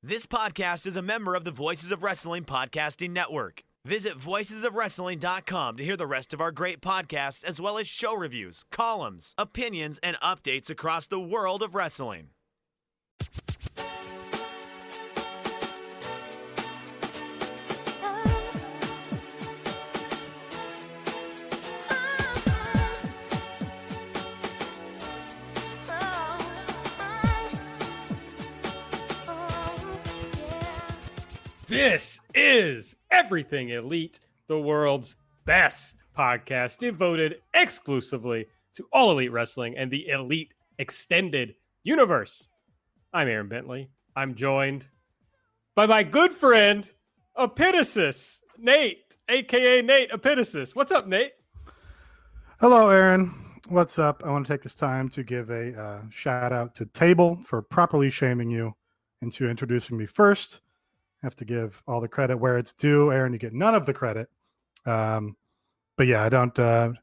This podcast is a member of the Voices of Wrestling Podcasting Network. Visit voicesofwrestling.com to hear the rest of our great podcasts, as well as show reviews, columns, opinions, and updates across the world of wrestling. This is Everything Elite, the world's best podcast devoted exclusively to all elite wrestling and the elite extended universe. I'm Aaron Bentley. I'm joined by my good friend, Epitasis, Nate, aka Nate Epitasis. What's up, Nate? Hello, Aaron. What's up? I want to take this time to give a shout out to Table for properly shaming you into introducing me first. Have to give all the credit where it's due. Aaron, you get none of the credit. But yeah, I don't.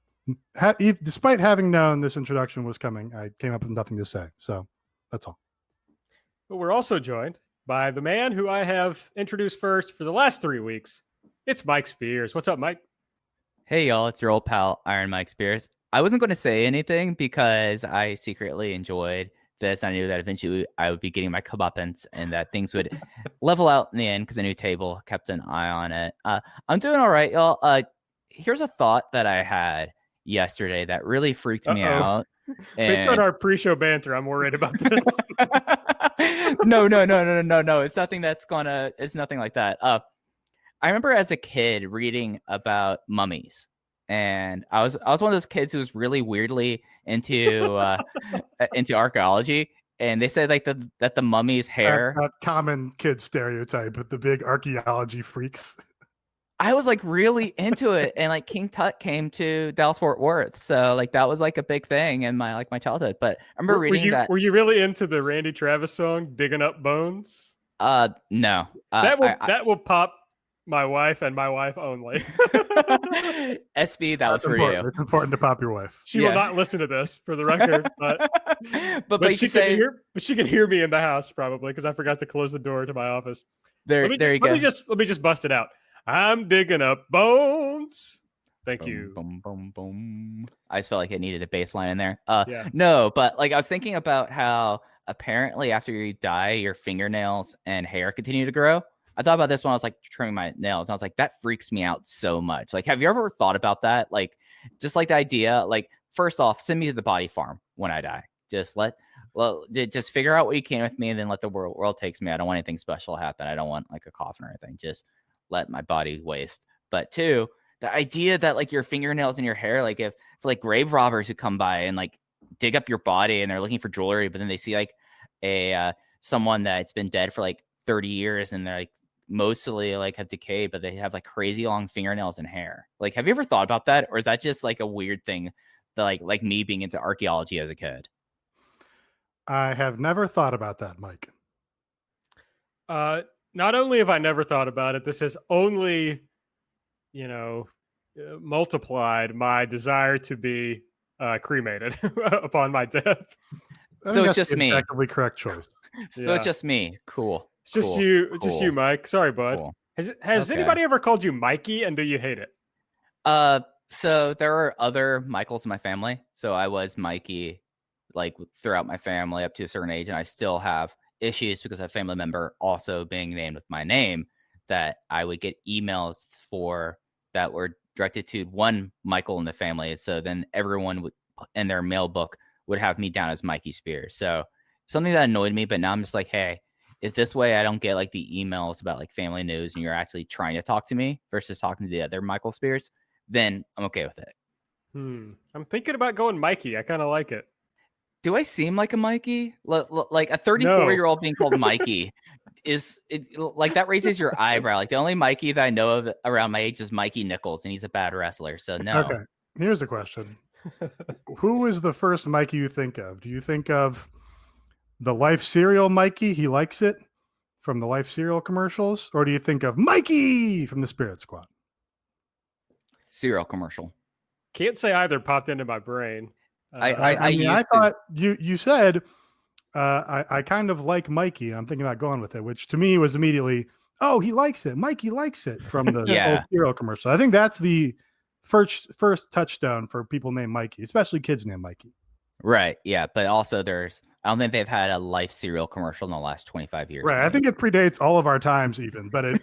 Despite having known this introduction was coming, I came up with nothing to say. So that's all. But we're also joined by the man who I have introduced first for the last 3 weeks. It's Mike Spears. What's up, Mike? Hey, y'all. It's your old pal, Iron Mike Spears. I wasn't going to say anything because I secretly enjoyed this. I knew that eventually I would be getting my comeuppance and that things would level out in the end because a new Table kept an eye on it. I'm doing all right, y'all. Here's a thought that I had yesterday that really freaked me out. Based on our pre-show banter, I'm worried about this. No. It's nothing it's nothing like that. I remember as a kid reading about mummies. And I was one of those kids who was really weirdly into into archaeology, and they said like that the mummy's hair. That common kid stereotype with the big archaeology freaks. I was like really into it, and like King Tut came to Dallas Fort Worth, so like that was like a big thing in my childhood. But I remember reading that. Were you really into the Randy Travis song "Digging Up Bones"? No. That will pop my wife and my wife only. SB, that was for important. you. It's important to pop your wife. She will not listen to this, for the record, but she can hear me in the house probably because I forgot to close the door to my office. There you go. Let me just bust it out. I'm digging up bones. Thank you. Boom, boom, boom. I just felt like it needed a bass line in there. Yeah. No, but like I was thinking about how apparently after you die, your fingernails and hair continue to grow. I thought about this when I was like trimming my nails, and I was like, that freaks me out so much. Like, have you ever thought about that? Like, just like the idea, like, first off, send me to the body farm when I die. Just just figure out what you can with me, and then let the world takes me. I don't want anything special to happen. I don't want like a coffin or anything. Just let my body waste. But two, the idea that like your fingernails and your hair, like if for like grave robbers who come by and like dig up your body and they're looking for jewelry, but then they see like a someone that's been dead for like 30 years and they're like mostly like have decayed, but they have like crazy long fingernails and hair. Like, have you ever thought about that? Or is that just like a weird thing that like me being into archaeology as a kid? I have never thought about that, Mike. Not only have I never thought about it, this has only, multiplied my desire to be cremated upon my death. So it's just me. Exactly correct choice. So it's just me. Cool. It's just cool. you, cool. just you, Mike. Sorry, bud. Cool. Has anybody ever called you Mikey, and do you hate it? So there are other Michaels in my family. So I was Mikey, like throughout my family up to a certain age, and I still have issues because a family member also being named with my name that I would get emails for that were directed to one Michael in the family. So then everyone would in their mail book would have me down as Mikey Spears. So something that annoyed me, but now I'm just like, hey, if this way I don't get like the emails about like family news and you're actually trying to talk to me versus talking to the other Michael Spears, then I'm okay with it. I'm thinking about going Mikey. I kind of like it. Do I seem like a Mikey? Like a 34-year-old being called Mikey is it like that raises your eyebrow? Like the only Mikey that I know of around my age is Mikey Nichols, and he's a bad wrestler. So no. Okay. Here's a question. Who is the first Mikey you think of? Do you think of the Life cereal Mikey? He likes it from the Life cereal commercials, or do you think of Mikey from the Spirit Squad? Cereal commercial. Can't say either popped into my brain. I thought you said I kind of like Mikey. I'm thinking about going with it, which to me was immediately, oh, he likes it. Mikey likes it from the Yeah. old cereal commercial. I think that's the first touchdown for people named Mikey, especially kids named Mikey. Right. Yeah. But also I don't think they've had a Life cereal commercial in the last 25 years. Right. I think it predates all of our times even, but it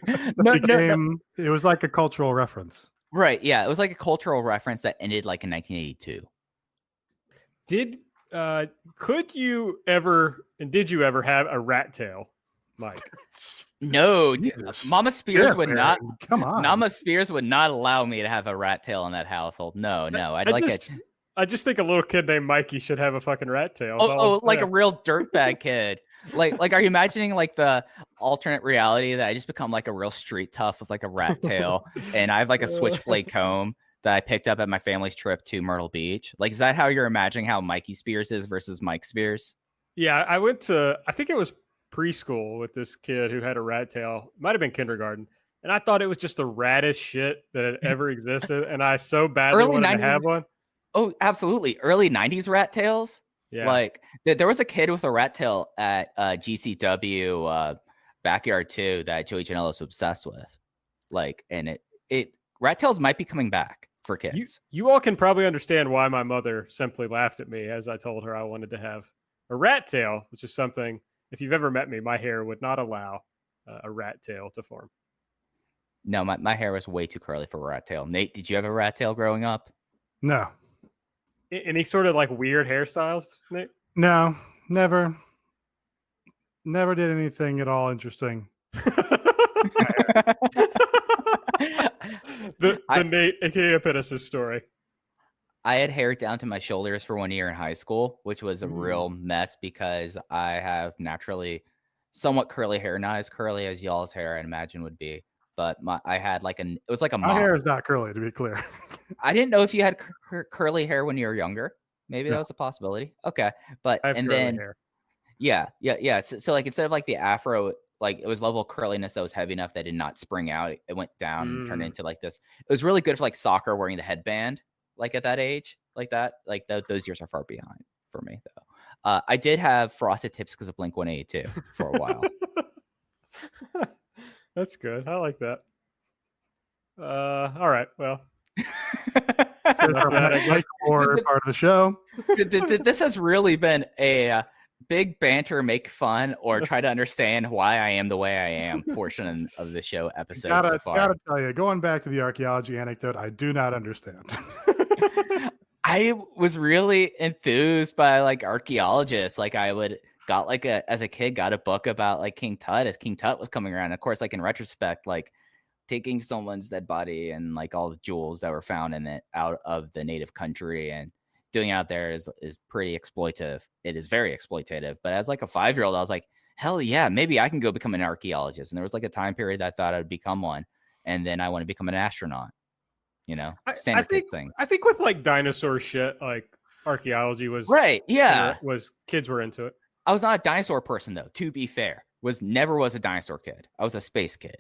it was like a cultural reference. Right. Yeah. It was like a cultural reference that ended like in 1982. Did you ever have a rat tail, Mike? No, Jesus. Mama Spears would Aaron, not. Come on. Mama Spears would not allow me to have a rat tail in that household. No. I just think a little kid named Mikey should have a fucking rat tail. Like a real dirtbag kid. Like, are you imagining like the alternate reality that I just become like a real street tough with like a rat tail, and I have like a switchblade comb that I picked up at my family's trip to Myrtle Beach? Like, is that how you're imagining how Mikey Spears is versus Mike Spears? Yeah, I think it was preschool with this kid who had a rat tail. Might have been kindergarten. And I thought it was just the raddest shit that had ever existed. And I so badly wanted to have one. Oh, absolutely. Early 90s rat tails. Yeah. Like there was a kid with a rat tail at GCW Backyard 2 that Joey Janela was obsessed with. Like, and it rat tails might be coming back for kids. You all can probably understand why my mother simply laughed at me as I told her I wanted to have a rat tail, which is something, if you've ever met me, my hair would not allow a rat tail to form. No, my hair was way too curly for a rat tail. Nate, did you have a rat tail growing up? No. Any sort of like weird hairstyles, Nate? No, never. Never did anything at all interesting. the Nate, aka Epidus' story. I had hair down to my shoulders for 1 year in high school, which was a real mess because I have naturally somewhat curly hair, not as curly as y'all's hair, I'd imagine would be. But I had like it was like a mop. My hair is not curly, to be clear. I didn't know if you had curly hair when you were younger. Maybe that was a possibility. Okay, but I have and curly then hair. yeah. So like instead of like the afro, like it was level of curliness that was heavy enough that did not spring out. It went down and turned into like this. It was really good for like soccer, wearing the headband, like at that age, like that. Like those years are far behind for me though. I did have frosted tips because of Blink-182 for a while. That's good. I like that. All right. Well, So like or part of the show. This has really been a big banter, make fun, or try to understand why I am the way I am portion of the show episode so far. Gotta tell you, going back to the archaeology anecdote, I do not understand. I was really enthused by like archaeologists. Like as a kid, got a book about like King Tut as King Tut was coming around. Of course, like in retrospect, like taking someone's dead body and like all the jewels that were found in it out of the native country and doing it out there is pretty exploitative. It is very exploitative. But as like a 5-year-old, I was like, hell yeah, maybe I can go become an archaeologist. And there was like a time period that I thought I'd become one. And then I want to become an astronaut. You know, standard things. I think with like dinosaur shit, like archaeology was right. Yeah. Kids were into it. I was not a dinosaur person though, to be fair. Never was a dinosaur kid. I was a space kid.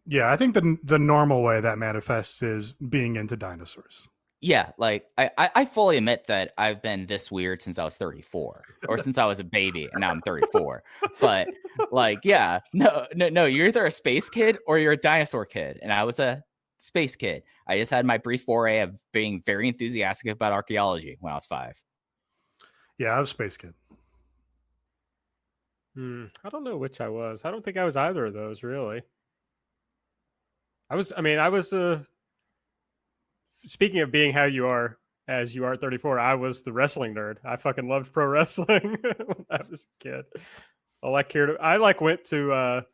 Yeah, I think the normal way that manifests is being into dinosaurs. Yeah, like I fully admit that I've been this weird since I was 34 or since I was a baby and now I'm 34. But like, yeah, no, you're either a space kid or you're a dinosaur kid. And I was a space kid. I just had my brief foray of being very enthusiastic about archaeology when I was 5. Yeah, I was a space kid. I don't know which I was. I don't think I was either of those, really. Speaking of being how you are as you are 34, I was the wrestling nerd. I fucking loved pro wrestling when I was a kid. I went to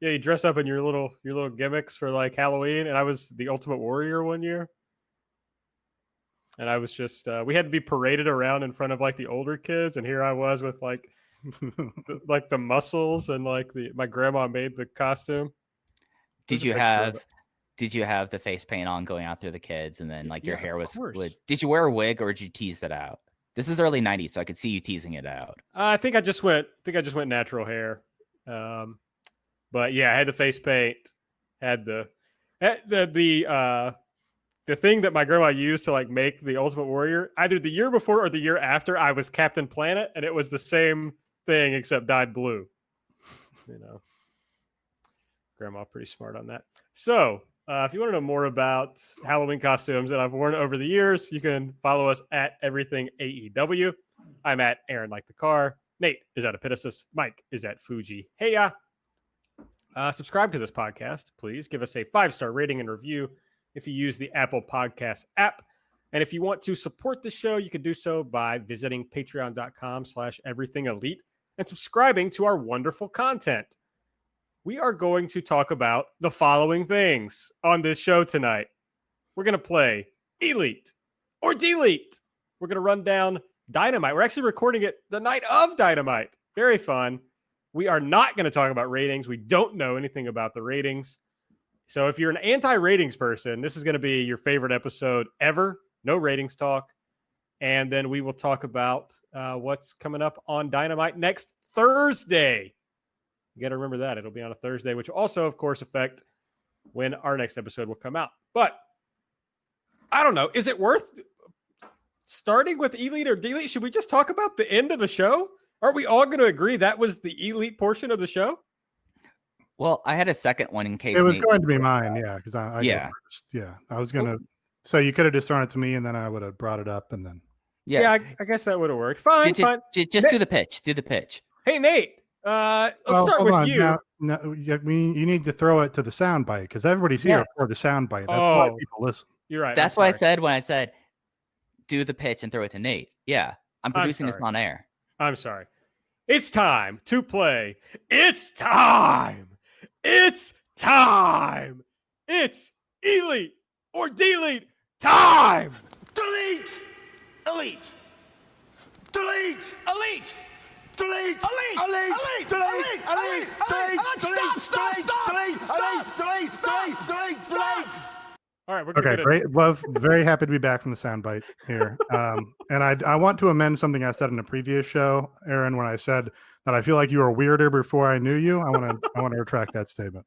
you dress up in your little gimmicks for like Halloween, and I was the Ultimate Warrior one year. And I was just we had to be paraded around in front of like the older kids, and here I was with like like the muscles and like my grandma made the costume. Did you have the face paint on going out through the kids, and then like your hair was did you wear a wig or did you tease it out? This is early 90s, so I could see you teasing it out. I think I just went natural hair. But yeah, I had the face paint, had the thing that my grandma used to like make the Ultimate Warrior. Either the year before or the year after, I was Captain Planet, and it was the same thing except dyed blue. You know, Grandma pretty smart on that. So if you want to know more about Halloween costumes that I've worn over the years, you can follow us at Everything AEW. I'm at Aaron Like the Car. Nate is at Epitasis. Mike is at Fuji Heya. Subscribe to this podcast, please. Give us a 5-star rating and review if you use the Apple Podcast app. And if you want to support the show, you can do so by visiting patreon.com/everythingelite and subscribing to our wonderful content. We are going to talk about the following things on this show tonight. We're going to play Elite or Delete. We're going to run down Dynamite. We're actually recording it the night of Dynamite. Very fun. We are not going to talk about ratings. We don't know anything about the ratings. So if you're an anti-ratings person, this is going to be your favorite episode ever. No ratings talk. And then we will talk about what's coming up on Dynamite next Thursday. You got to remember that. It'll be on a Thursday, which will also, of course, affect when our next episode will come out. But I don't know. Is it worth starting with Elite or Delete? Should we just talk about the end of the show? Aren't we all going to agree that was the Elite portion of the show? Well, I had a second one in case It was Nate going to be mine, yeah, because I Yeah. go first. Yeah, I was going to. So you could have just thrown it to me, and then I would have brought it up, and then. Yeah, I guess that would have worked. Fine, fine. Just do the pitch. Do the pitch. Hey, Nate. Let's start hold with on. you. Now, you need to throw it to the sound bite because everybody's here Yes. for the sound bite. That's why people listen. You're right. That's what I said when I said do the pitch and throw it to Nate. Yeah, I'm producing this on air. I'm sorry. It's time to play. It's time. It's time. It's Elite or Delete time. Delete! Elite! Delete! Elite! Delete! Elite! Elite! Delete! Elite! Delete! All right, we're Okay, good. great. Very happy to be back from the sound bite here. And I want to amend something I said in a previous show, Aaron, when I said that I feel like you were weirder before I knew you. I want to retract that statement.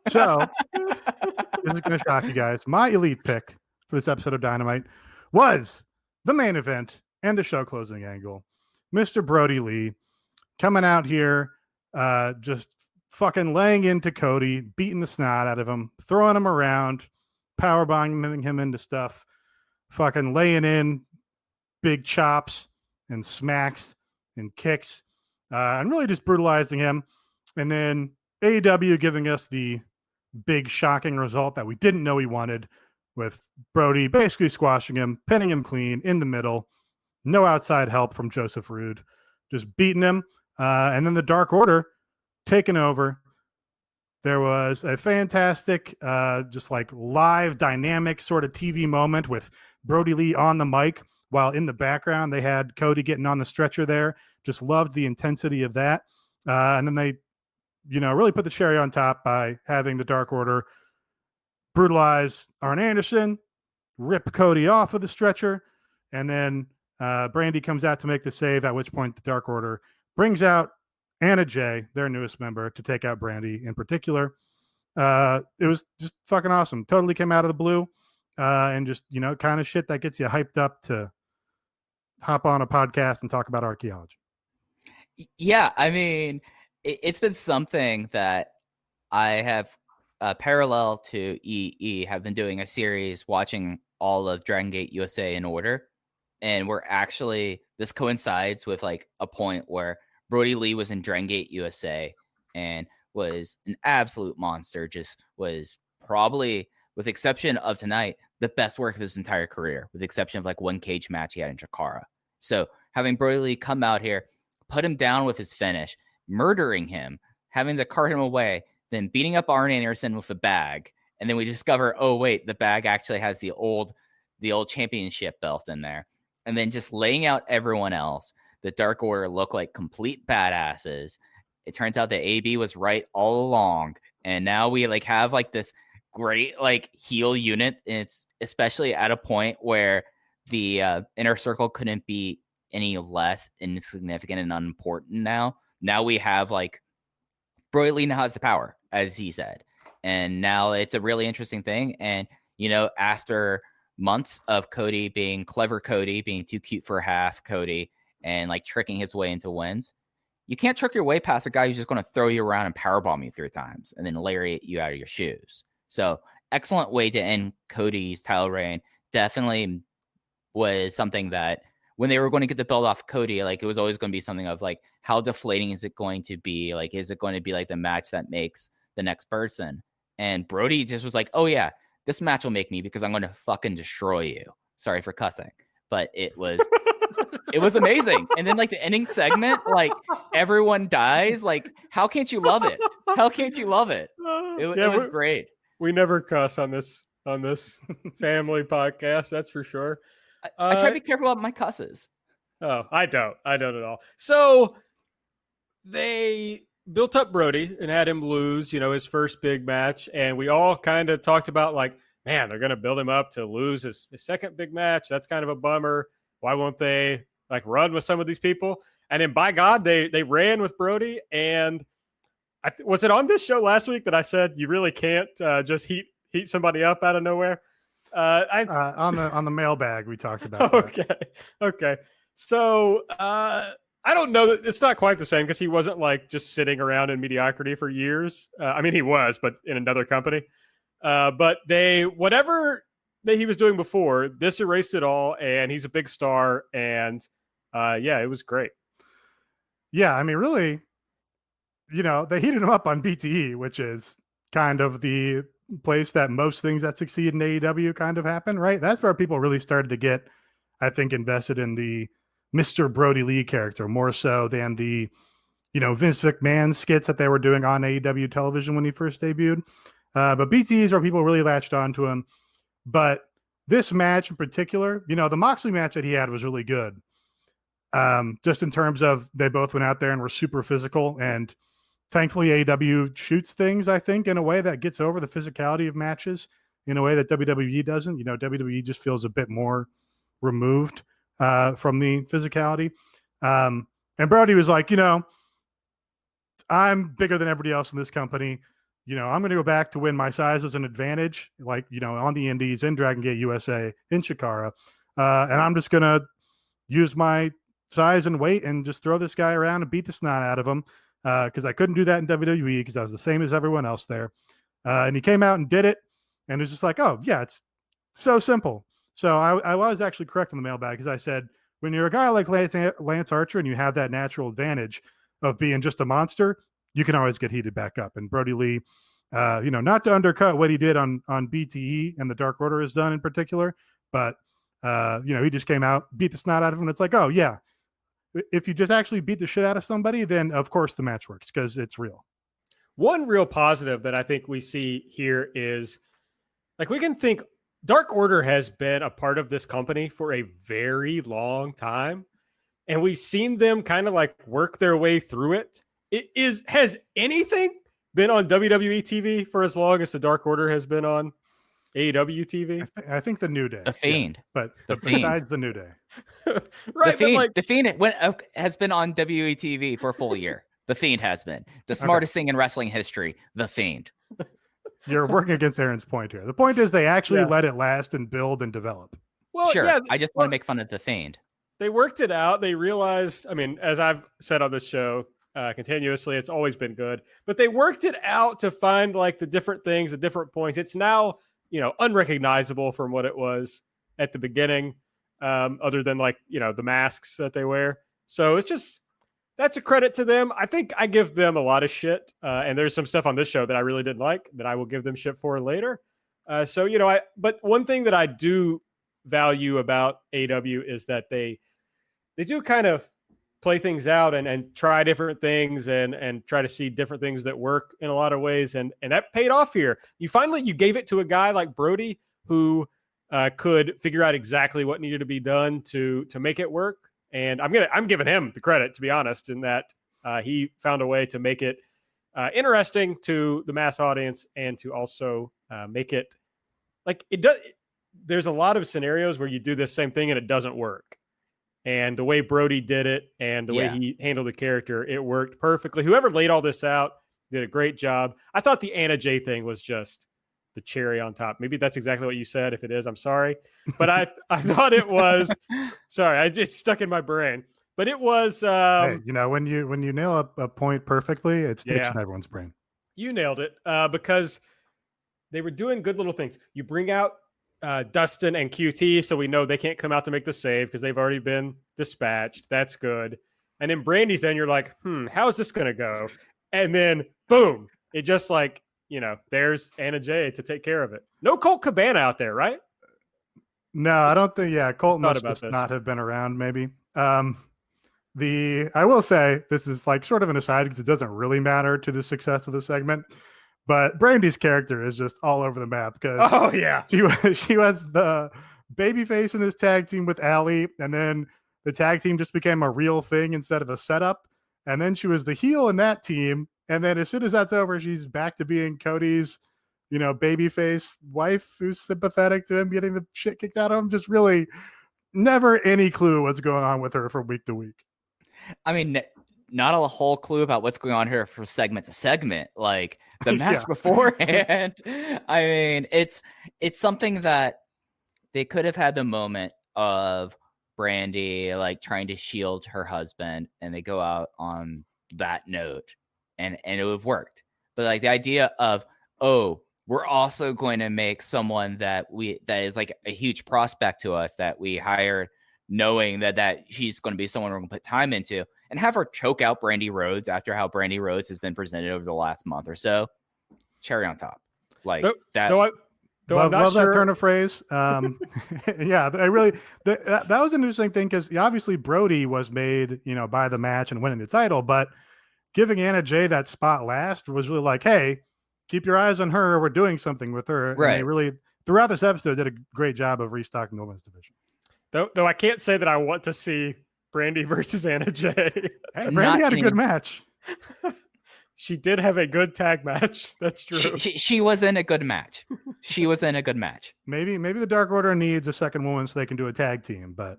So this is going to shock you guys. My Elite pick for this episode of Dynamite was the main event and the show closing angle. Mr. Brody Lee coming out here, just fucking laying into Cody, beating the snot out of him, throwing him around, powerbombing him into stuff, fucking laying in big chops and smacks and kicks, and really just brutalizing him. And then AEW giving us the big shocking result that we didn't know he wanted, with Brody basically squashing him, pinning him clean in the middle. No outside help from Joseph Rude, just beating him. And then the Dark Order taking over. There was a fantastic, just like live dynamic sort of TV moment with Brody Lee on the mic, while in the background they had Cody getting on the stretcher there. Just loved the intensity of that. And then they, really put the cherry on top by having the Dark Order brutalize Arn Anderson, rip Cody off of the stretcher, and then Brandy comes out to make the save, at which point the Dark Order brings out Anna Jay, their newest member, to take out Brandy in particular. It was just fucking awesome. Totally came out of the blue, and just, kind of shit that gets you hyped up to hop on a podcast and talk about archaeology. Yeah, I mean, it's been something that I have parallel to EE have been doing a series watching all of Dragon Gate USA in order. And this coincides with like a point where Brody Lee was in Dragon Gate USA and was an absolute monster. Just was probably, with exception of tonight, the best work of his entire career, with the exception of like one cage match he had in Chikara. So having Brody Lee come out here, put him down with his finish, murdering him, having to cart him away, then beating up Arn Anderson with a bag. And then we discover, oh, wait, the bag actually has the old championship belt in there. And then just laying out everyone else. The Dark Order look like complete badasses. It turns out that AB was right all along. And now we have this great heel unit. And it's especially at a point where the Inner Circle couldn't be any less insignificant and unimportant now. Now we have Brody Lee now has the power, as he said. And now it's a really interesting thing. And, after months of Cody being clever Cody, being too cute for half Cody, and like tricking his way into wins. You can't trick your way past a guy who's just going to throw you around and powerbomb you 3 times and then lariat you out of your shoes. So excellent way to end Cody's title reign. Definitely was something that when they were going to get the belt off Cody, like it was always going to be something of like, how deflating is it going to be? Like, is it going to be like the match that makes the next person? And Brody just was like, oh yeah, this match will make me because I'm going to fucking destroy you. Sorry for cussing, but it was amazing. And then like the ending segment, like everyone dies. Like, how can't you love it? How can't you love it? It was great. We never cuss on this family podcast. That's for sure. I try to be careful about my cusses. Oh, I don't at all. So they built up Brody and had him lose, his first big match. And we all kind of talked about like, man, they're going to build him up to lose his second big match. That's kind of a bummer. Why won't they like run with some of these people? And then by God, they ran with Brody. And was it on this show last week that I said you really can't just heat somebody up out of nowhere? On the mailbag we talked about that. Okay. So I don't know that it's not quite the same because he wasn't like just sitting around in mediocrity for years. I mean, he was, but in another company. But whatever that he was doing before, this erased it all, and he's a big star. And it was great. Yeah, I mean, really, they heated him up on BTE, which is kind of the place that most things that succeed in AEW kind of happen, right? That's where people really started to get, I think, invested in the Mr. Brody Lee character more so than the, Vince McMahon skits that they were doing on AEW television when he first debuted. But BTE is where people really latched onto him. But this match in particular, the Moxley match that he had was really good. Just in terms of they both went out there and were super physical, and thankfully AEW shoots things, I think, in a way that gets over the physicality of matches in a way that WWE doesn't. WWE just feels a bit more removed from the physicality. And Brody was like, I'm bigger than everybody else in this company. I'm going to go back to when my size was an advantage, like, on the Indies, in Dragon Gate USA, in Chikara. And I'm just going to use my size and weight and just throw this guy around and beat the snot out of him. Because I couldn't do that in WWE because I was the same as everyone else there. And he came out and did it. And it was just like, oh, yeah, it's so simple. So I was actually correct in the mailbag because I said, when you're a guy like Lance Archer and you have that natural advantage of being just a monster, you can always get heated back up. And Brody Lee, not to undercut what he did on BTE and the Dark Order has done in particular, but, he just came out, beat the snot out of him. And it's like, oh, yeah. If you just actually beat the shit out of somebody, then of course the match works because it's real. One real positive that I think we see here is like we can think Dark Order has been a part of this company for a very long time. And we've seen them kind of like work their way through it. Has anything been on WWE TV for as long as the Dark Order has been on AEW TV? I think the New Day. The Fiend. Yeah, but besides the New Day. Right. The Fiend has been on WETV for a full year. The Fiend has been. The smartest thing in wrestling history. The Fiend. You're working against Aaron's point here. The point is they actually let it last and build and develop. Well, sure. Yeah, I just want to make fun of the Fiend. They worked it out. They realized, I mean, as I've said on this show continuously, it's always been good. But they worked it out to find like the different things, the different points. It's now unrecognizable from what it was at the beginning, other than like, the masks that they wear. So it's just, that's a credit to them. I think I give them a lot of shit. And there's some stuff on this show that I really didn't like that I will give them shit for later. But one thing that I do value about AEW is that they do kind of play things out and try different things and try to see different things that work in a lot of ways. And that paid off here. You gave it to a guy like Brody who could figure out exactly what needed to be done to make it work. And I'm giving him the credit, to be honest, in that he found a way to make it interesting to the mass audience and to also make it like it does. There's a lot of scenarios where you do this same thing and it doesn't work. And the way Brody did it and the way he handled the character, it worked perfectly. Whoever laid all this out did a great job. I thought the Anna Jay thing was just the cherry on top. Maybe that's exactly what you said. If it is, I'm sorry. But I thought it was, sorry, it's stuck in my brain. But it was Hey, when you nail a point perfectly, it sticks Yeah. in everyone's brain. you nailed it because they were doing good little things. You bring out Dustin and QT, so we know they can't come out to make the save because they've already been dispatched. That's good. And then Brandy's then you're like, how is this going to go? And then boom, it just like, there's Anna Jay to take care of it. No Colt Cabana out there, right? No, I don't think. Yeah, Colt Thought must about just this. not have been around. Maybe. I will say this is like sort of an aside because it doesn't really matter to the success of the segment. But Brandy's character is just all over the map because Oh yeah, she was the babyface in this tag team with Allie, and then the tag team just became a real thing instead of a setup. And then she was the heel in that team, and then as soon as that's over, she's back to being Cody's, babyface wife who's sympathetic to him getting the shit kicked out of him. Just really never any clue what's going on with her from week to week. I mean, not a whole clue about what's going on here from segment to segment. Like the match beforehand. I mean, it's something that they could have had the moment of Brandy like trying to shield her husband, and they go out on that note, and it would have worked. But like the idea of, we're also going to make someone that is like a huge prospect to us that we hired, knowing that she's going to be someone we're going to put time into, and have her choke out Brandy Rhodes after how Brandy Rhodes has been presented over the last month or so. Cherry on top. Like that. Love that turn of phrase. Yeah, I really, that was an interesting thing because obviously Brody was made, by the match and winning the title, but giving Anna Jay that spot last was really like, hey, keep your eyes on her. We're doing something with her. Right. And they really, throughout this episode, did a great job of restocking the women's division. Though I can't say that I want to see Brandy versus Anna Jay. Hey, Brandy had a good match. She did have a good tag match. That's true. She was in a good match. She was in a good match. Maybe the Dark Order needs a second woman so they can do a tag team. But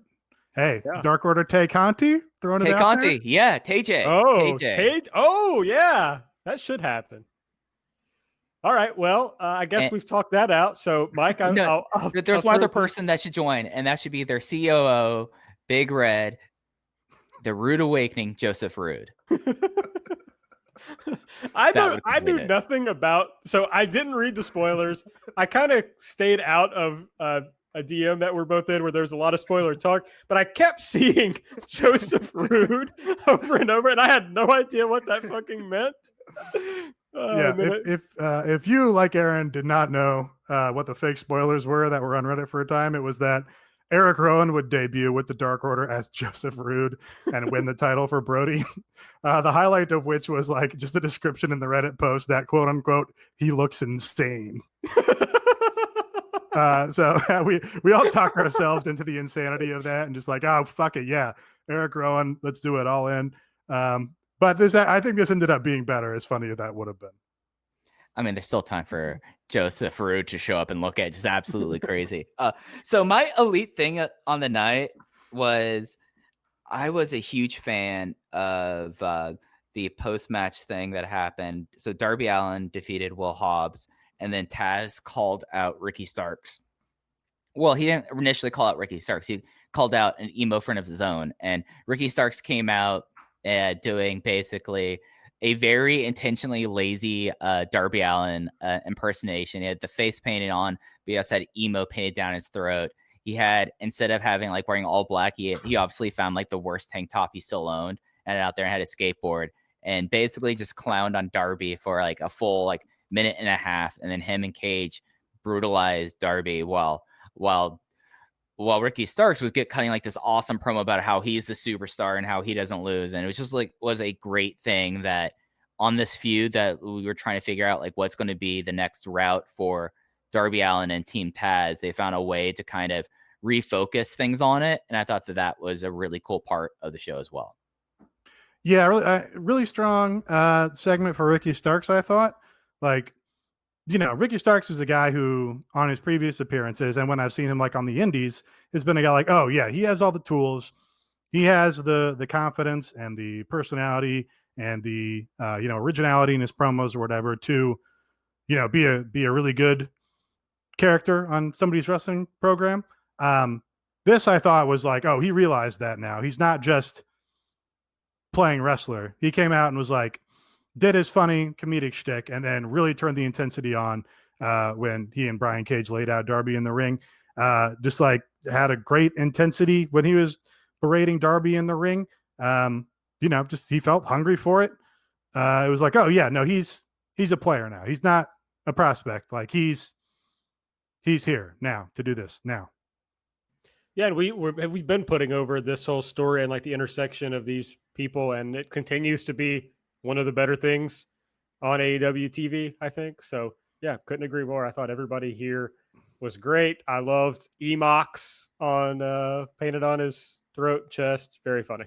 hey, yeah. Dark Order Tay Conti throwing it out there. Yeah, TJ. Oh, TJ. Oh, yeah, that should happen. All right. Well, I guess we've talked that out. So, Mike, there's one other person that should join, and that should be their COO, Big Red, the Rude Awakening, Joseph Rude. I knew nothing about, so I didn't read the spoilers. I kind of stayed out of a DM that we're both in where there's a lot of spoiler talk, but I kept seeing Joseph Rude over and over, and I had no idea what that fucking meant. If you, like Aaron, did not know what the fake spoilers were that were on Reddit for a time, it was that Eric Rowan would debut with the Dark Order as Joseph Rude and win the title for Brody. The highlight of which was like just a description in the Reddit post that quote unquote, he looks insane. So we all talked ourselves into the insanity of that and just like, oh, fuck it. Yeah. Eric Rowan, let's do it all in. But I think this ended up being better, as funny as that would have been. I mean, there's still time for Joseph Rude to show up and look at just absolutely crazy. So my elite thing on the night was I was a huge fan of the post-match thing that happened. So Darby Allin defeated Will Hobbs, and then Taz called out Ricky Starks. Well, he didn't initially call out Ricky Starks. He called out an emo friend of his own, and Ricky Starks came out doing basically a very intentionally lazy Darby Allin impersonation. He had the face painted on, but he also had emo painted down his throat. He had, instead of having like wearing all black, he obviously found like the worst tank top he still owned and out there and had a skateboard and basically just clowned on Darby for like a full like minute and a half. And then him and Cage brutalized Darby while Ricky Starks was cutting like this awesome promo about how he's the superstar and how he doesn't lose. And it was just like, was a great thing that on this feud that we were trying to figure out like what's going to be the next route for Darby Allin and Team Taz. They found a way to kind of refocus things on it. And I thought that was a really cool part of the show as well. Yeah, really strong segment for Ricky Starks, I thought. Like, Ricky Starks is a guy who, on his previous appearances, and when I've seen him like on the indies, has been a guy like, oh yeah, he has all the tools, he has the confidence and the personality and the originality in his promos or whatever to, be a really good character on somebody's wrestling program. This I thought was like, oh, he realized that now. He's not just playing wrestler. He came out and was like, did his funny comedic shtick, and then really turned the intensity on when he and Brian Cage laid out Darby in the ring. Just like had a great intensity when he was berating Darby in the ring. Just he felt hungry for it. It was like, oh yeah, no, he's a player now. He's not a prospect. Like he's here now to do this now. Yeah, and we've been putting over this whole story and like the intersection of these people, and it continues to be one of the better things on AEW TV, I think. So yeah, couldn't agree more. I thought everybody here was great. I loved Emox on painted on his throat, chest. Very funny.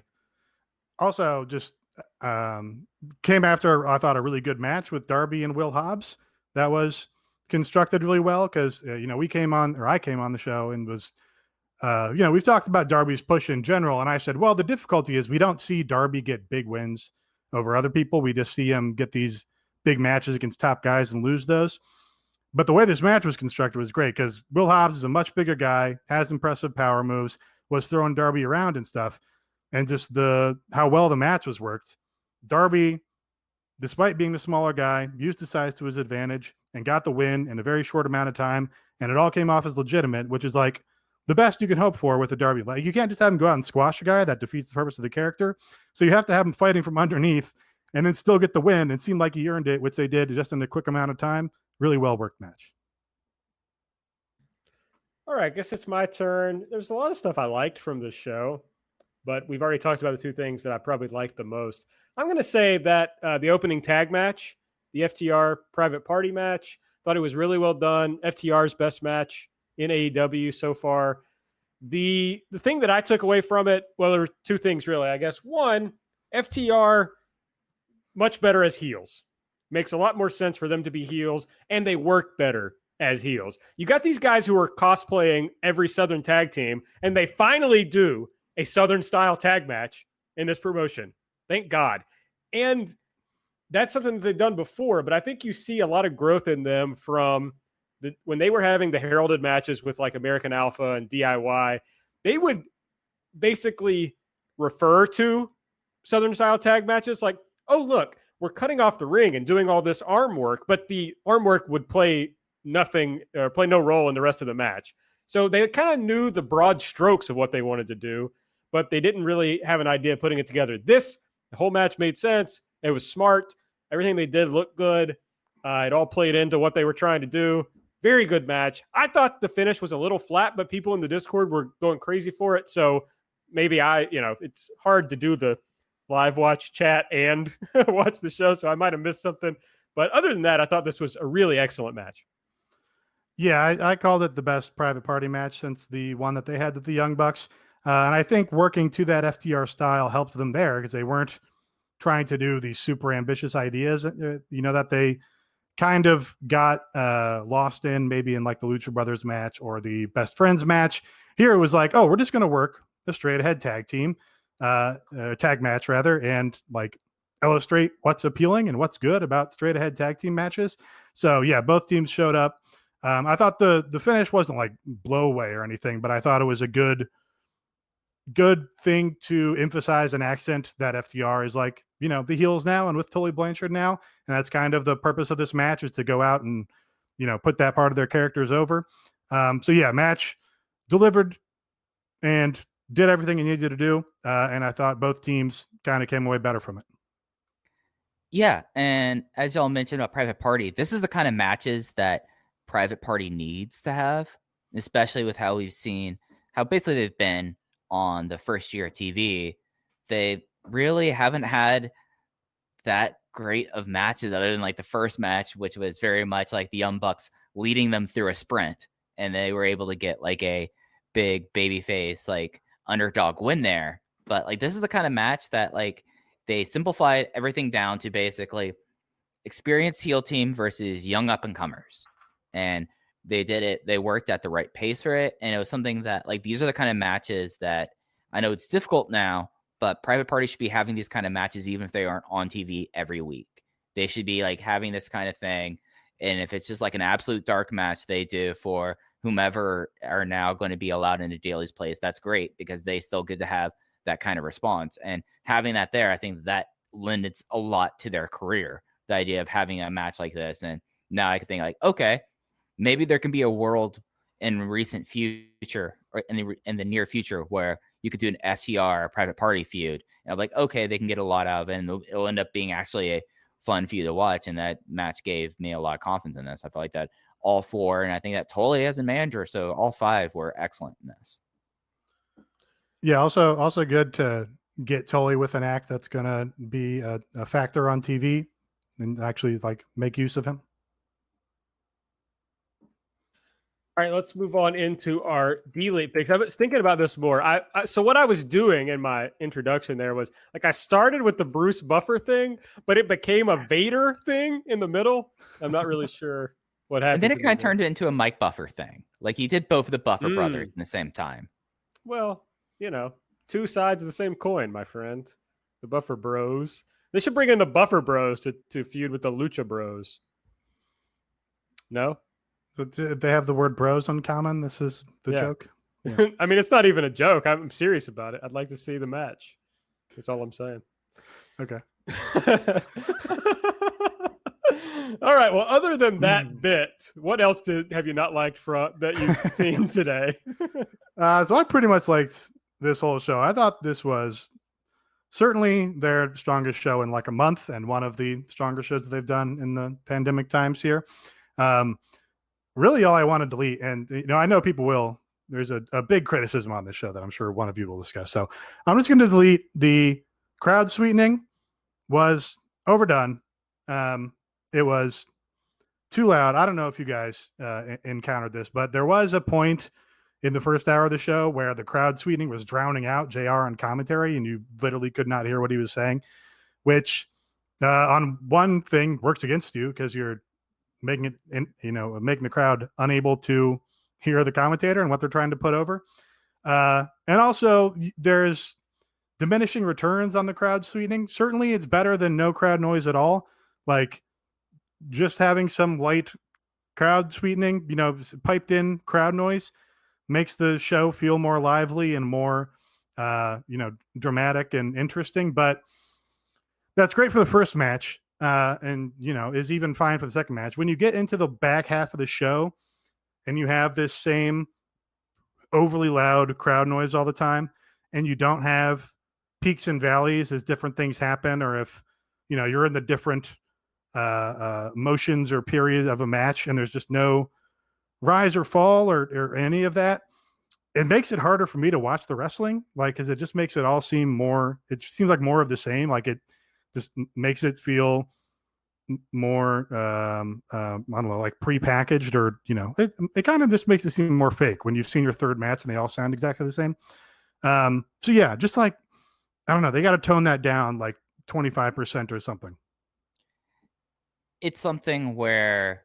Also, just came after, I thought, a really good match with Darby and Will Hobbs. That was constructed really well because, I came on the show and was, we've talked about Darby's push in general. And I said, well, the difficulty is we don't see Darby get big wins over other people. We just see him get these big matches against top guys and lose those. But the way this match was constructed was great because Will Hobbs is a much bigger guy, has impressive power moves, was throwing Darby around and stuff. And just how well the match was worked. Darby, despite being the smaller guy, used his size to his advantage and got the win in a very short amount of time. And it all came off as legitimate, which is like the best you can hope for with a Darby. Like you can't just have him go out and squash a guy. That defeats the purpose of the character. So you have to have him fighting from underneath and then still get the win and seem like he earned it, which they did just in a quick amount of time. Really well worked match. All right, I guess it's my turn. There's a lot of stuff I liked from this show, but we've already talked about the two things that I probably liked the most. I'm going to say that the opening tag match, the FTR Private Party match, thought it was really well done. FTR's best match in AEW so far. The thing that I took away from it, well, there were two things really, I guess. One, FTR much better as heels. Makes a lot more sense for them to be heels, and they work better as heels. You got these guys who are cosplaying every Southern tag team, and they finally do a Southern style tag match in this promotion. Thank God. And that's something that they've done before, but I think you see a lot of growth in them from when they were having the heralded matches with like American Alpha and DIY. They would basically refer to Southern style tag matches like, oh, look, we're cutting off the ring and doing all this arm work, but the arm work would play nothing or play no role in the rest of the match. So they kind of knew the broad strokes of what they wanted to do, but they didn't really have an idea of putting it together. The whole match made sense. It was smart. Everything they did looked good. It all played into what they were trying to do. Very good match. I thought the finish was a little flat, but people in the Discord were going crazy for it. So maybe it's hard to do the live watch chat and watch the show, so I might have missed something. But other than that, I thought this was a really excellent match. Yeah, I called it the best Private Party match since the one that they had with the Young Bucks. And I think working to that FTR style helped them there because they weren't trying to do these super ambitious ideas, that they kind of got lost in maybe in like the Lucha Brothers match or the Best Friends match. Here it was like, oh, we're just going to work a straight ahead tag match rather, and like illustrate what's appealing and what's good about straight ahead tag team matches. So yeah, both teams showed up. I thought the finish wasn't like blow away or anything, but I thought it was a good thing to emphasize and accent that FTR is like, the heels now and with Tully Blanchard now. And that's kind of the purpose of this match, is to go out and, put that part of their characters over. So yeah, match delivered and did everything it needed to do. And I thought both teams kind of came away better from it. Yeah. And as y'all mentioned about Private Party, this is the kind of matches that Private Party needs to have, especially with how we've seen how basically they've been on the first year of TV. They really haven't had that great of matches other than like the first match, which was very much like the Young Bucks leading them through a sprint, and they were able to get like a big babyface like underdog win there. But like this is the kind of match that like they simplified everything down to basically experienced heel team versus young up and comers, and they did it. They worked at the right pace for it, and it was something that like these are the kind of matches that I know it's difficult now, but Private Party should be having these kind of matches even if they aren't on TV every week. They should be like having this kind of thing, and if it's just like an absolute dark match they do for whomever are now going to be allowed into Daly's place, that's great because they still get to have that kind of response. And having that there, I think that lends a lot to their career. The idea of having a match like this. And now I can think like, okay, maybe there can be a world in recent future or in the near future where you could do an FTR private party feud. And I'm like, okay, they can get a lot out of it, and it'll end up being actually a fun feud to watch. And that match gave me a lot of confidence in this. I feel like that all four, and I think that Tully as a manager, so all five were excellent in this. Yeah, also good to get Tully with an act that's gonna be a factor on TV and actually like make use of him. All right, let's move on into our delete picks. I was thinking about this more. So what I was doing in my introduction there was like I started with the Bruce Buffer thing, but it became a Vader thing in the middle. I'm not really sure what happened. And then it kind of turned into a Mike Buffer thing. Like he did both of the Buffer brothers in the same time. Well, two sides of the same coin, my friend. The Buffer Bros. They should bring in the Buffer Bros to feud with the Lucha Bros. No? They have the word bros uncommon. This is the joke. Yeah. I mean, it's not even a joke. I'm serious about it. I'd like to see the match. That's all I'm saying. Okay. All right. Well, other than that bit, what else have you not liked that you've seen today? So I pretty much liked this whole show. I thought this was certainly their strongest show in like a month, and one of the stronger shows that they've done in the pandemic times here. Really all I want to delete, and I know people will, there's a big criticism on this show that I'm sure one of you will discuss. So I'm just going to delete the crowd sweetening. Was overdone. It was too loud. I don't know if you guys encountered this, but there was a point in the first hour of the show where the crowd sweetening was drowning out JR on commentary, and you literally could not hear what he was saying, which on one thing works against you because you're making the crowd unable to hear the commentator and what they're trying to put over. And also there's diminishing returns on the crowd sweetening. Certainly it's better than no crowd noise at all. Like just having some light crowd sweetening, piped in crowd noise makes the show feel more lively and more, dramatic and interesting. But that's great for the first match. And is even fine for the second match. When you get into the back half of the show and you have this same overly loud crowd noise all the time, and you don't have peaks and valleys as different things happen, or if you're in the different motions or periods of a match and there's just no rise or fall or any of that, it makes it harder for me to watch the wrestling, because it just makes it all seem more, it seems like more of the same. Like it just makes it feel more, I don't know, like prepackaged, or, it kind of just makes it seem more fake when you've seen your third match and they all sound exactly the same. So yeah, just like, I don't know, they got to tone that down like 25% or something. It's something where,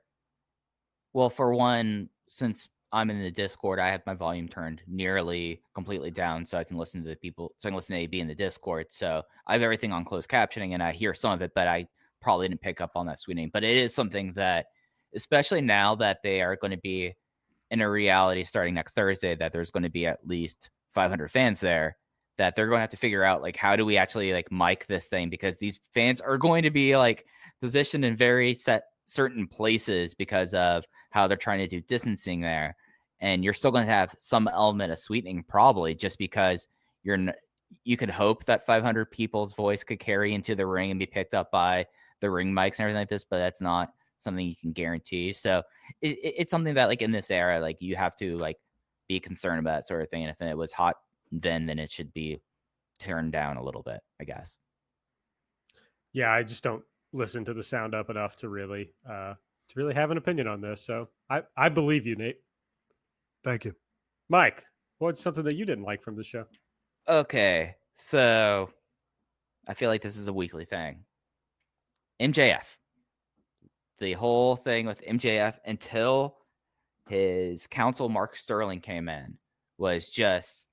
well, for one, since I'm in the Discord, I have my volume turned nearly completely down so I can listen to the people, so I can listen to AB in the Discord. So I have everything on closed captioning and I hear some of it, but I probably didn't pick up on that sweetening. But it is something that, especially now that they are going to be in a reality starting next Thursday, that there's going to be at least 500 fans there, that they're going to have to figure out, like, how do we actually like mic this thing? Because these fans are going to be like positioned in very certain places because of how they're trying to do distancing there. And you're still going to have some element of sweetening, probably just because you could hope that 500 people's voice could carry into the ring and be picked up by the ring mics and everything like this, but that's not something you can guarantee. So it's something that, like, in this era, like, you have to like be concerned about that sort of thing. And if it was hot then it should be turned down a little bit, I guess. Yeah, I just don't listen to the sound up enough to really have an opinion on this. So I believe you, Nate. Thank you. Mike, what's something that you didn't like from the show? Okay, so I feel like this is a weekly thing. MJF. The whole thing with MJF until his counsel, Mark Sterling, came in was just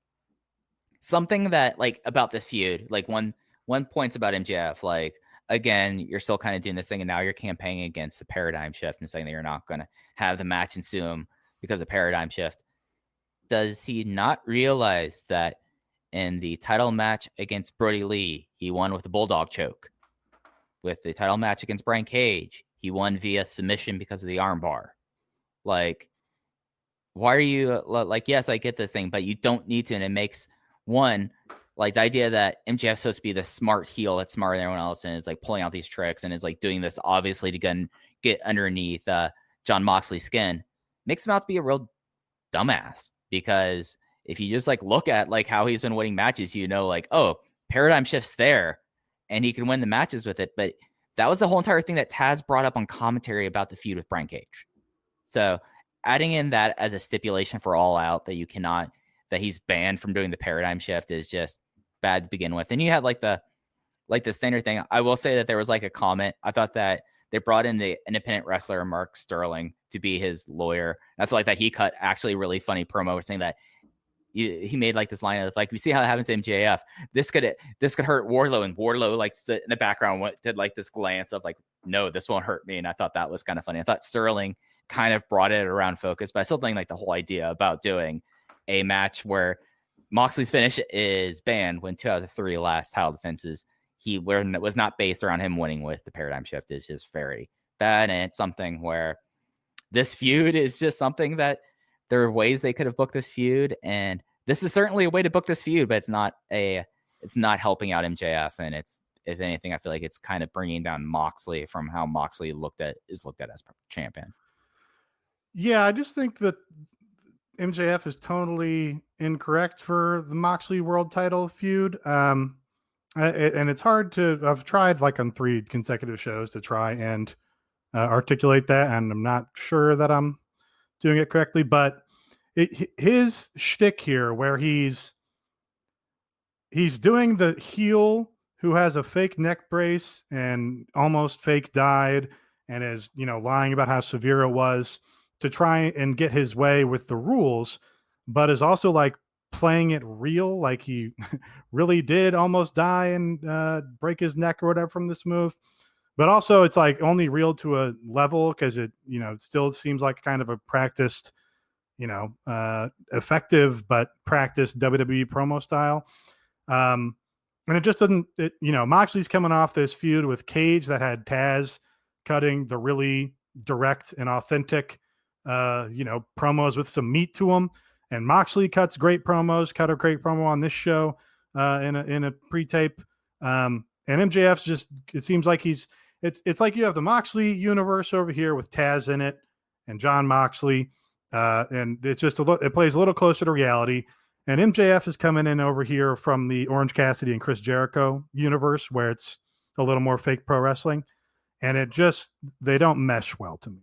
something that, like, about this feud, like one points about MJF, like, again, you're still kind of doing this thing and now you're campaigning against the paradigm shift and saying that you're not going to have the match ensue because of paradigm shift. Does he not realize that In the title match against Brody Lee, he won with a bulldog choke. With the title match against Brian Cage, he won via submission because of the armbar. Like, why are you like, yes, I get this thing, but you don't need to. And it makes one, like, the idea that MJF's supposed to be the smart heel that's smarter than everyone else and is like pulling out these tricks and is like doing this obviously to get underneath John Moxley's skin makes him out to be a real dumbass. Because if you just like look at like how he's been winning matches, you know, like, oh, paradigm shifts there and he can win the matches with it. But that was the whole entire thing that Taz brought up on commentary about the feud with Brian Cage. So adding in that as a stipulation for All Out that he's banned from doing the paradigm shift is just bad to begin with. And you had like the standard thing. I will say that there was like a comment. I thought that they brought in the independent wrestler Mark Sterling to be his lawyer. I feel like that he cut actually a really funny promo saying that he made like this line of like, we see how it happens to MJF. This could hurt Wardlow, and Wardlow like stood in the background did like this glance of like, no, this won't hurt me. And I thought that was kind of funny. I thought Sterling kind of brought it around focus, but I still think like the whole idea about doing a match where Moxley's finish is banned when 2 out of the 3 last title defenses was not based around him winning with the paradigm shift is just very bad. And it's something where this feud is just something that there are ways they could have booked this feud, and this is certainly a way to book this feud, but it's not helping out MJF, and it's, if anything, I feel like it's kind of bringing down Moxley from how Moxley is looked at as champion. Yeah, I just think that MJF is totally incorrect for the Moxley world title feud. And it's hard I've tried like on 3 consecutive shows to try and articulate that, and I'm not sure that I'm doing it correctly, but his shtick here where he's doing the heel who has a fake neck brace and almost fake died and is, lying about how severe it was to try and get his way with the rules, but is also like playing it real, like he really did almost die and break his neck or whatever from this move. But also it's like only real to a level because it, still seems like kind of a practiced, effective but practiced WWE promo style. And it just doesn't, Moxley's coming off this feud with Cage that had Taz cutting the really direct and authentic, promos with some meat to them. And Moxley cut a great promo on this show in a pre-tape. And MJF's just, it seems like it's like you have the Moxley universe over here with Taz in it and John Moxley. And it's just it plays a little closer to reality. And MJF is coming in over here from the Orange Cassidy and Chris Jericho universe where it's a little more fake pro wrestling. And they don't mesh well to me.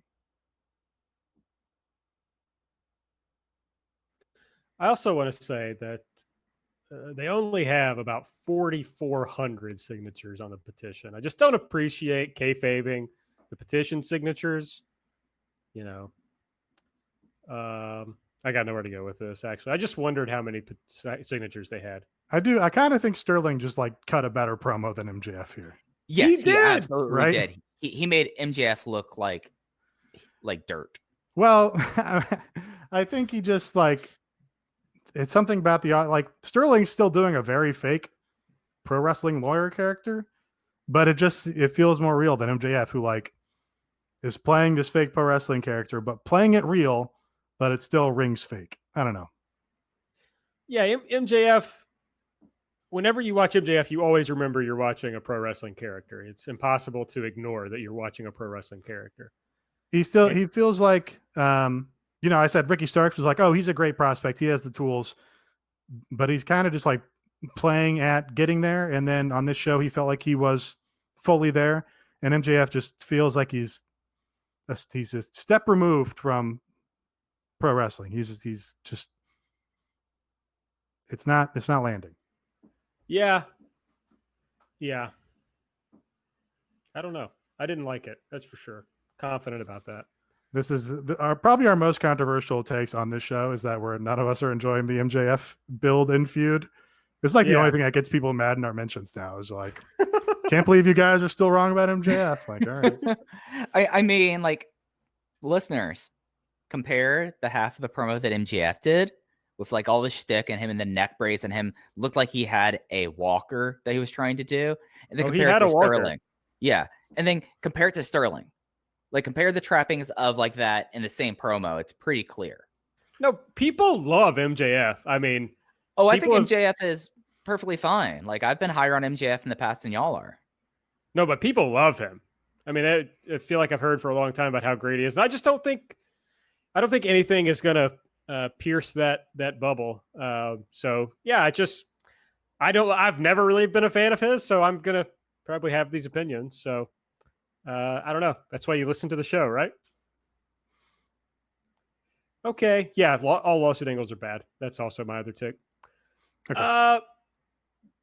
I also want to say that they only have about 4,400 signatures on the petition. I just don't appreciate kayfabing the petition signatures. I got nowhere to go with this, actually. I just wondered how many signatures they had. I do. I kind of think Sterling just like cut a better promo than MJF here. Yes, he did. Absolutely right? Did. He made MJF look like dirt. Well, I think he just like, it's something about Sterling's still doing a very fake pro wrestling lawyer character, but it feels more real than MJF, who like is playing this fake pro wrestling character, but playing it real, but it still rings fake. I don't know. Yeah, MJF, whenever you watch MJF, you always remember you're watching a pro wrestling character. It's impossible to ignore that you're watching a pro wrestling character. He feels like, I said Ricky Starks was like, oh, he's a great prospect. He has the tools, but he's kind of just like playing at getting there. And then on this show, he felt like he was fully there. And MJF just feels like he's a step removed from pro wrestling. He's just, it's not landing. Yeah. I don't know. I didn't like it. That's for sure. Confident about that. This is probably our most controversial takes on this show is that none of us are enjoying the MJF build and feud. It's like the only thing that gets people mad in our mentions now is like, can't believe you guys are still wrong about MJF. Like, all right. I mean, like, listeners, compare the half of the promo that MJF did with like all the shtick and him in the neck brace and him looked like he had a walker that he was trying to do. And then he compare had it to a walker. Sterling. Yeah. And then compare it to Sterling. Like compare the trappings of like that in the same promo. It's pretty clear. No, people love MJF. I mean, I think MJF is perfectly fine. Like I've been higher on MJF in the past than y'all are. No, but people love him. I mean, I feel like I've heard for a long time about how great he is. And I just don't think anything is going to pierce that bubble. So yeah, I've never really been a fan of his. So I'm going to probably have these opinions. So I don't know. That's why you listen to the show, right? Okay. Yeah. All lawsuit angles are bad. That's also my other take. Okay.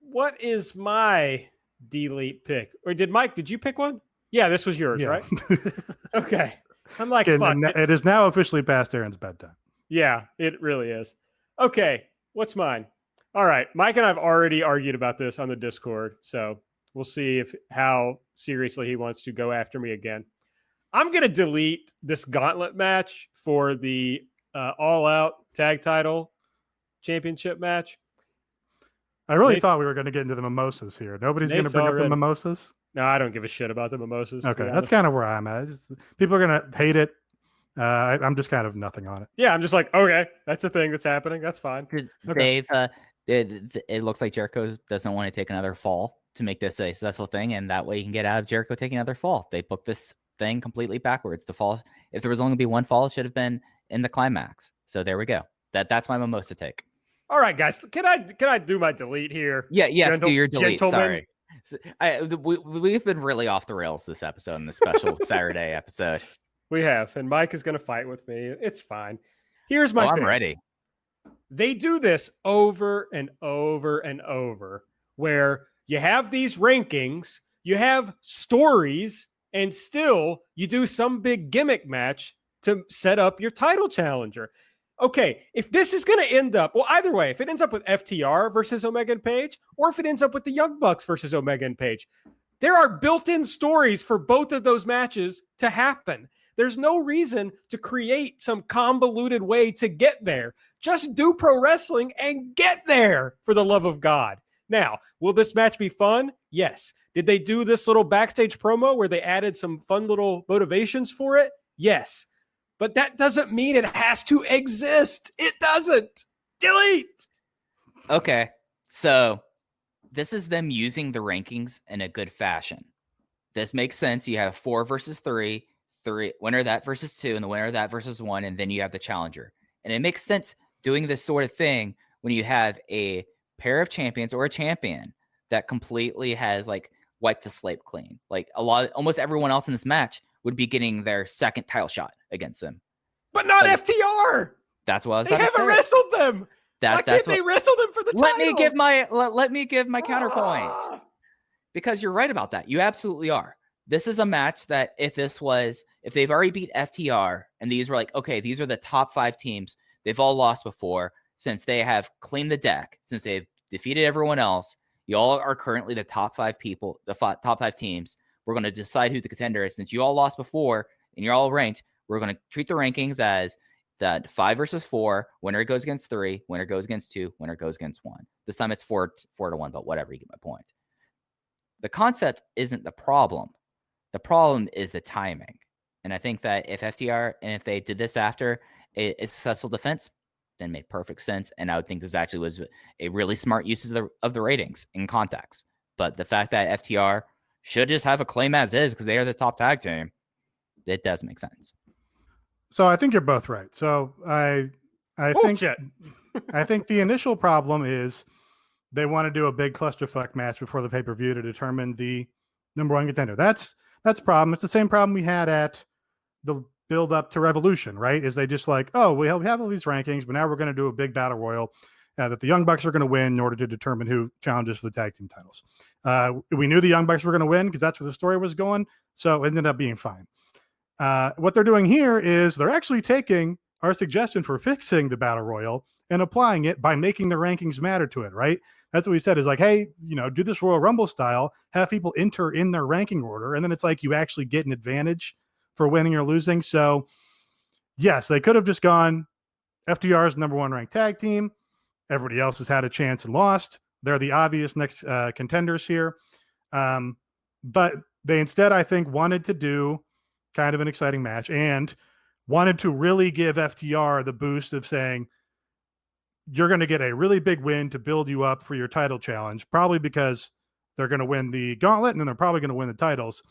What is my delete pick? Or did you pick one? Yeah, this was yours, right? Okay. I'm like, fuck. It is now officially past Aaron's bedtime. Yeah, it really is. Okay. What's mine? All right. Mike and I have already argued about this on the Discord. So we'll see how seriously he wants to go after me again. I'm going to delete this gauntlet match for the All Out Tag Title Championship match. I really thought we were going to get into the mimosas here. Nobody's going to bring up the mimosas? No, I don't give a shit about the mimosas. Okay, that's kind of where I'm at. People are going to hate it. I'm just kind of nothing on it. Yeah, I'm just like, okay, that's a thing that's happening. That's fine. Dave, it looks like Jericho doesn't want to take another fall to make this a successful thing, and that way you can get out of Jericho taking another fall. They booked this thing completely backwards. The fall, if there was only going to be one fall, it should have been in the climax. So there we go. That's my mimosa take. All right, guys, can I do my delete here? Yeah, yes, do your delete. Gentlemen. Sorry, we've been really off the rails this episode in the special Saturday episode. We have, and Mike is going to fight with me. It's fine. Here's my thing. I'm ready. They do this over and over and over, where you have these rankings, you have stories, and still you do some big gimmick match to set up your title challenger. Okay, if this is going to end up, well, either way, if it ends up with FTR versus Omega and Page, or if it ends up with the Young Bucks versus Omega and Page, there are built-in stories for both of those matches to happen. There's no reason to create some convoluted way to get there. Just do pro wrestling and get there, for the love of God. Now, will this match be fun? Yes. Did they do this little backstage promo where they added some fun little motivations for it? Yes. But that doesn't mean it has to exist. It doesn't. Delete. Okay. So this is them using the rankings in a good fashion. This makes sense. You have 4 versus 3, winner of that versus 2, and the winner of that versus 1, and then you have the challenger. And it makes sense doing this sort of thing when you have a pair of champions or a champion that completely has like wiped the slate clean. Like almost everyone else in this match would be getting their second title shot against them. But not FTR. That's what I was about to say. They haven't wrestled them. Why can't they wrestle them for the title? Let me give my counterpoint. Because you're right about that. You absolutely are. This is a match that if they've already beat FTR and these were like, okay, these are the top 5 teams. They've all lost before. Since they have cleaned the deck, since they've defeated everyone else, y'all are currently the top 5 people, top 5 teams. We're going to decide who the contender is. Since you all lost before and you're all ranked, we're going to treat the rankings as that 5 versus 4, winner goes against 3, winner goes against 2, winner goes against 1. This time it's 4 to 1, but whatever, you get my point. The concept isn't the problem. The problem is the timing. And I think that if FTR and if they did this after a successful defense, then it made perfect sense. And I would think this actually was a really smart use of the ratings in context. But the fact that FTR should just have a claim as is because they are the top tag team, it does make sense. So I think you're both right. So I think the initial problem is they want to do a big clusterfuck match before the pay-per-view to determine the number 1 contender. That's a problem. It's the same problem we had at the build up to Revolution, right? Is they just like, oh, we have all these rankings, but now we're going to do a big battle royal that the Young Bucks are going to win in order to determine who challenges for the tag team titles. We knew the Young Bucks were going to win because that's where the story was going. So it ended up being fine. What they're doing here is they're actually taking our suggestion for fixing the battle royal and applying it by making the rankings matter to it, right? That's what we said is like, hey, do this Royal Rumble style, have people enter in their ranking order. And then it's like you actually get an advantage for winning or losing. So yes, they could have just gone FTR's number one ranked tag team. Everybody else has had a chance and lost. They're the obvious next contenders here. But they instead, I think, wanted to do kind of an exciting match and wanted to really give FTR the boost of saying, you're going to get a really big win to build you up for your title challenge, probably because they're going to win the gauntlet and then they're probably going to win the titles.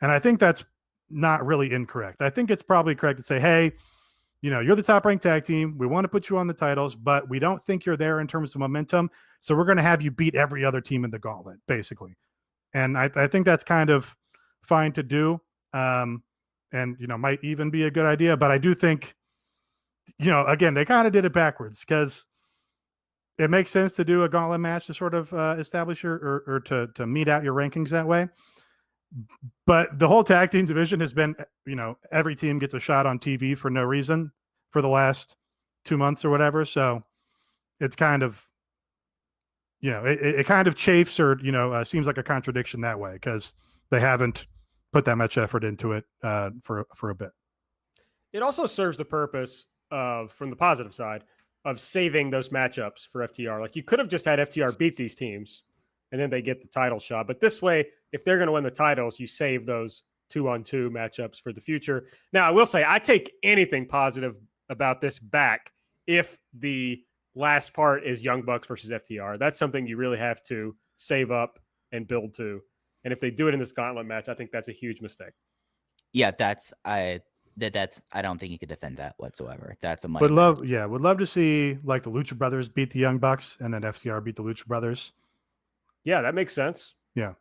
And I think that's not really incorrect. I think it's probably correct to say, hey, you're the top ranked tag team. We want to put you on the titles, but we don't think you're there in terms of momentum. So we're going to have you beat every other team in the gauntlet, basically. And I think that's kind of fine to do. And, might even be a good idea. But I do think, again, they kind of did it backwards because it makes sense to do a gauntlet match to sort of establish or to meet out your rankings that way. But the whole tag team division has been, every team gets a shot on TV for no reason for the last 2 months or whatever. So it's kind of, it kind of chafes or, seems like a contradiction that way because they haven't put that much effort into it for a bit. It also serves the purpose of, from the positive side, of saving those matchups for FTR. Like you could have just had FTR beat these teams and then they get the title shot. But this way, if they're going to win the titles, you save those 2-on-2 matchups for the future. Now, I will say I take anything positive about this back if the last part is Young Bucks versus FTR. That's something you really have to save up and build to. And if they do it in this gauntlet match, I think that's a huge mistake. Yeah, I don't think you could defend that whatsoever. That's a money. Would love to see like the Lucha Brothers beat the Young Bucks and then FTR beat the Lucha Brothers. Yeah, that makes sense. Yeah.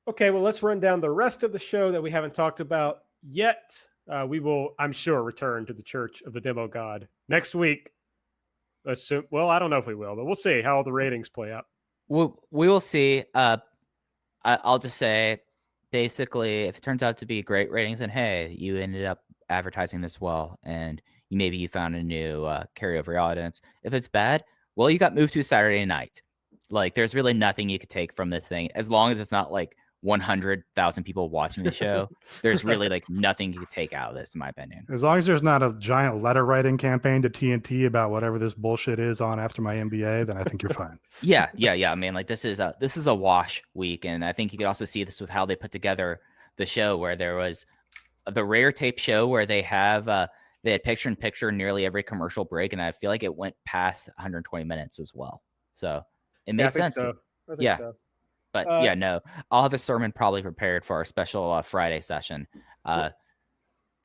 Okay, well, let's run down the rest of the show that we haven't talked about yet. We will, I'm sure, return to the Church of the Demo God next week. Well, I don't know if we will, but we'll see how all the ratings play out. We will see. I'll just say, basically, if it turns out to be great ratings, then hey, you ended up advertising this well, and maybe you found a new carryover audience. If it's bad, well, you got moved to Saturday night. Like, there's really nothing you could take from this thing, as long as it's not like 100,000 people watching the show. There's really like nothing you could take out of this, in my opinion. As long as there's not a giant letter writing campaign to TNT about whatever this bullshit is on After My NBA, then I think you're fine. Yeah. I mean, like this is a wash week, and I think you could also see this with how they put together the show, where there was the rare tape show where they had picture in picture nearly every commercial break, and I feel like it went past 120 minutes as well. So it made sense. So. Yeah. So. But no, I'll have a sermon probably prepared for our special Friday session.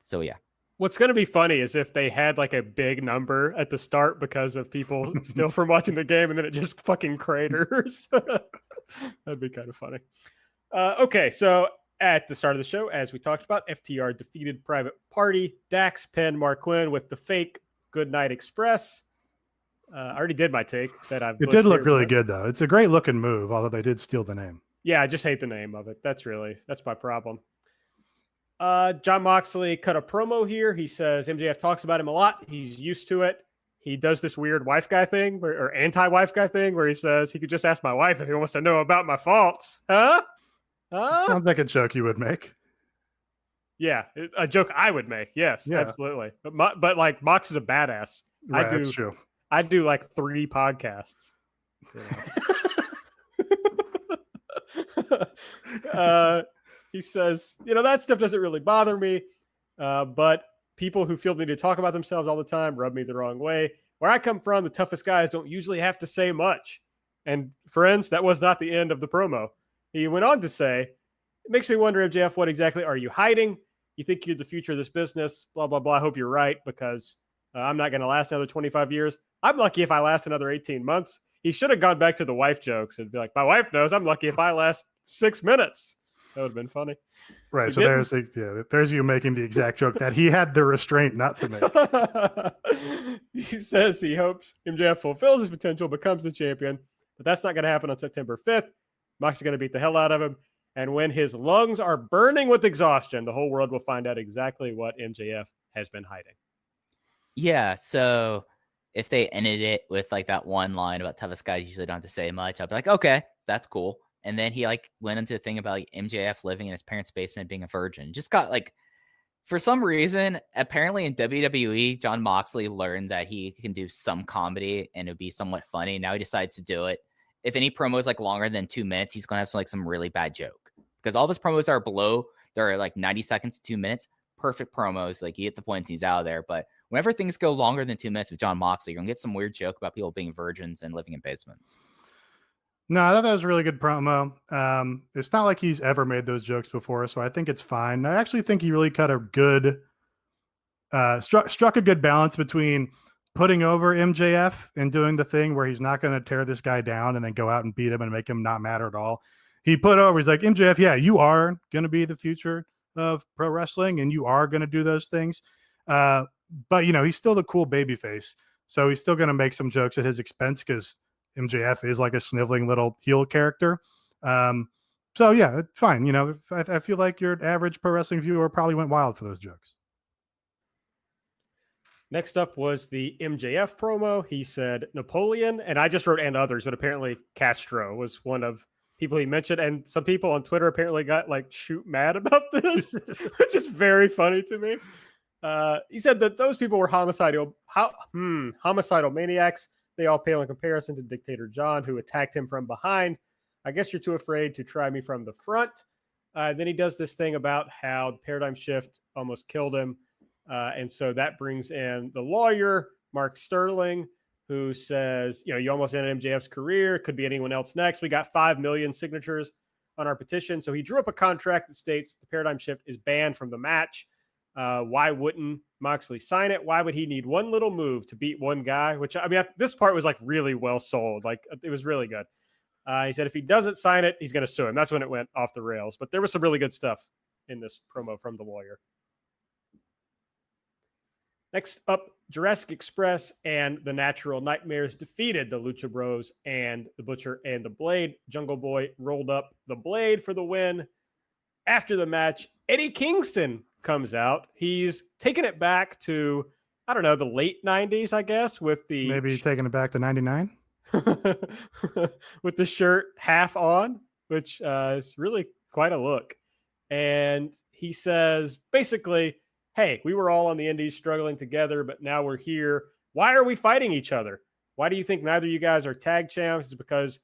So yeah. What's going to be funny is if they had like a big number at the start because of people still from watching the game, and then it just fucking craters. That'd be kind of funny. Okay, so at the start of the show, as we talked about, FTR defeated Private Party. Dax pinned Mark Quinn with the fake Goodnight Express. I already did my take that I've. It did look really good, though. It's a great looking move, although they did steal the name. Yeah, I just hate the name of it. That's my problem. John Moxley cut a promo here. He says MJF talks about him a lot. He's used to it. He does this weird wife guy thing or anti-wife guy thing where he says he could just ask my wife if he wants to know about my faults. Huh? Sounds like a joke you would make. Yeah, a joke I would make. Yes, yeah. Absolutely. But like Mox is a badass. Right, that's true. I do like 3 podcasts. He says, that stuff doesn't really bother me, but people who feel the need to talk about themselves all the time rub me the wrong way. Where I come from, the toughest guys don't usually have to say much. And friends, that was not the end of the promo. He went on to say, it makes me wonder, MJF, what exactly are you hiding? You think you're the future of this business, blah, blah, blah. I hope you're right, because I'm not going to last another 25 years. I'm lucky if I last another 18 months. He should have gone back to the wife jokes and be like, my wife knows I'm lucky if I last 6 minutes. That would have been funny. Right. So there's you making the exact joke that he had the restraint not to make. He says he hopes MJF fulfills his potential, becomes the champion, but that's not going to happen on September 5th. Mox is going to beat the hell out of him. And when his lungs are burning with exhaustion, the whole world will find out exactly what MJF has been hiding. Yeah. So if they ended it with like that one line about toughest guys usually don't have to say much, I'd be like, okay, that's cool. And then he like went into the thing about like MJF living in his parents' basement, being a virgin. Just got like For some reason, apparently in WWE, John Moxley learned that he can do some comedy and it'd be somewhat funny. Now he decides to do it. If any promo is like longer than 2 minutes, he's going to have some really bad joke, because all of his promos are below. They're like 90 seconds to 2 minutes. Perfect promos. Like, you get the points, he's out of there. But whenever things go longer than 2 minutes with John Moxley, you're going to get some weird joke about people being virgins and living in basements. No, I thought that was a really good promo. It's not like he's ever made those jokes before, so I think it's fine. I actually think he really cut a good, struck a good balance between putting over MJF and doing the thing where he's not going to tear this guy down and then go out and beat him and make him not matter at all. He put over, he's like, MJF, yeah, you are going to be the future of pro wrestling and you are going to do those things. But, he's still the cool baby face. So he's still going to make some jokes at his expense because MJF is like a sniveling little heel character. So yeah, fine. I feel like your average pro wrestling viewer probably went wild for those jokes. Next up was the MJF promo. He said Napoleon, and I just wrote and others, but apparently Castro was one of people he mentioned. And some people on Twitter apparently got like shoot mad about this, which is very funny to me. He said that those people were homicidal maniacs. They all pale in comparison to Dictator John, who attacked him from behind. I guess you're too afraid to try me from the front. Then he does this thing about how the paradigm shift almost killed him. And so that brings in the lawyer, Mark Sterling, who says, you almost ended MJF's career. Could be anyone else next. We got 5 million signatures on our petition. So he drew up a contract that states the paradigm shift is banned from the match. Why wouldn't Moxley sign it? Why would he need one little move to beat one guy? Which, this part was like really well sold. Like, it was really good. He said if he doesn't sign it, he's going to sue him. That's when it went off the rails. But there was some really good stuff in this promo from the lawyer. Next up, Jurassic Express and the Natural Nightmares defeated the Lucha Bros and the Butcher and the Blade. Jungle Boy rolled up the Blade for the win. After the match, Eddie Kingston comes out. He's taking it back to, the late 90s, I guess, with the... Maybe taking it back to 99? with the shirt half on, which is really quite a look. And he says, basically, hey, we were all on the indies struggling together, but now we're here. Why are we fighting each other? Why do you think neither of you guys are tag champs? It's because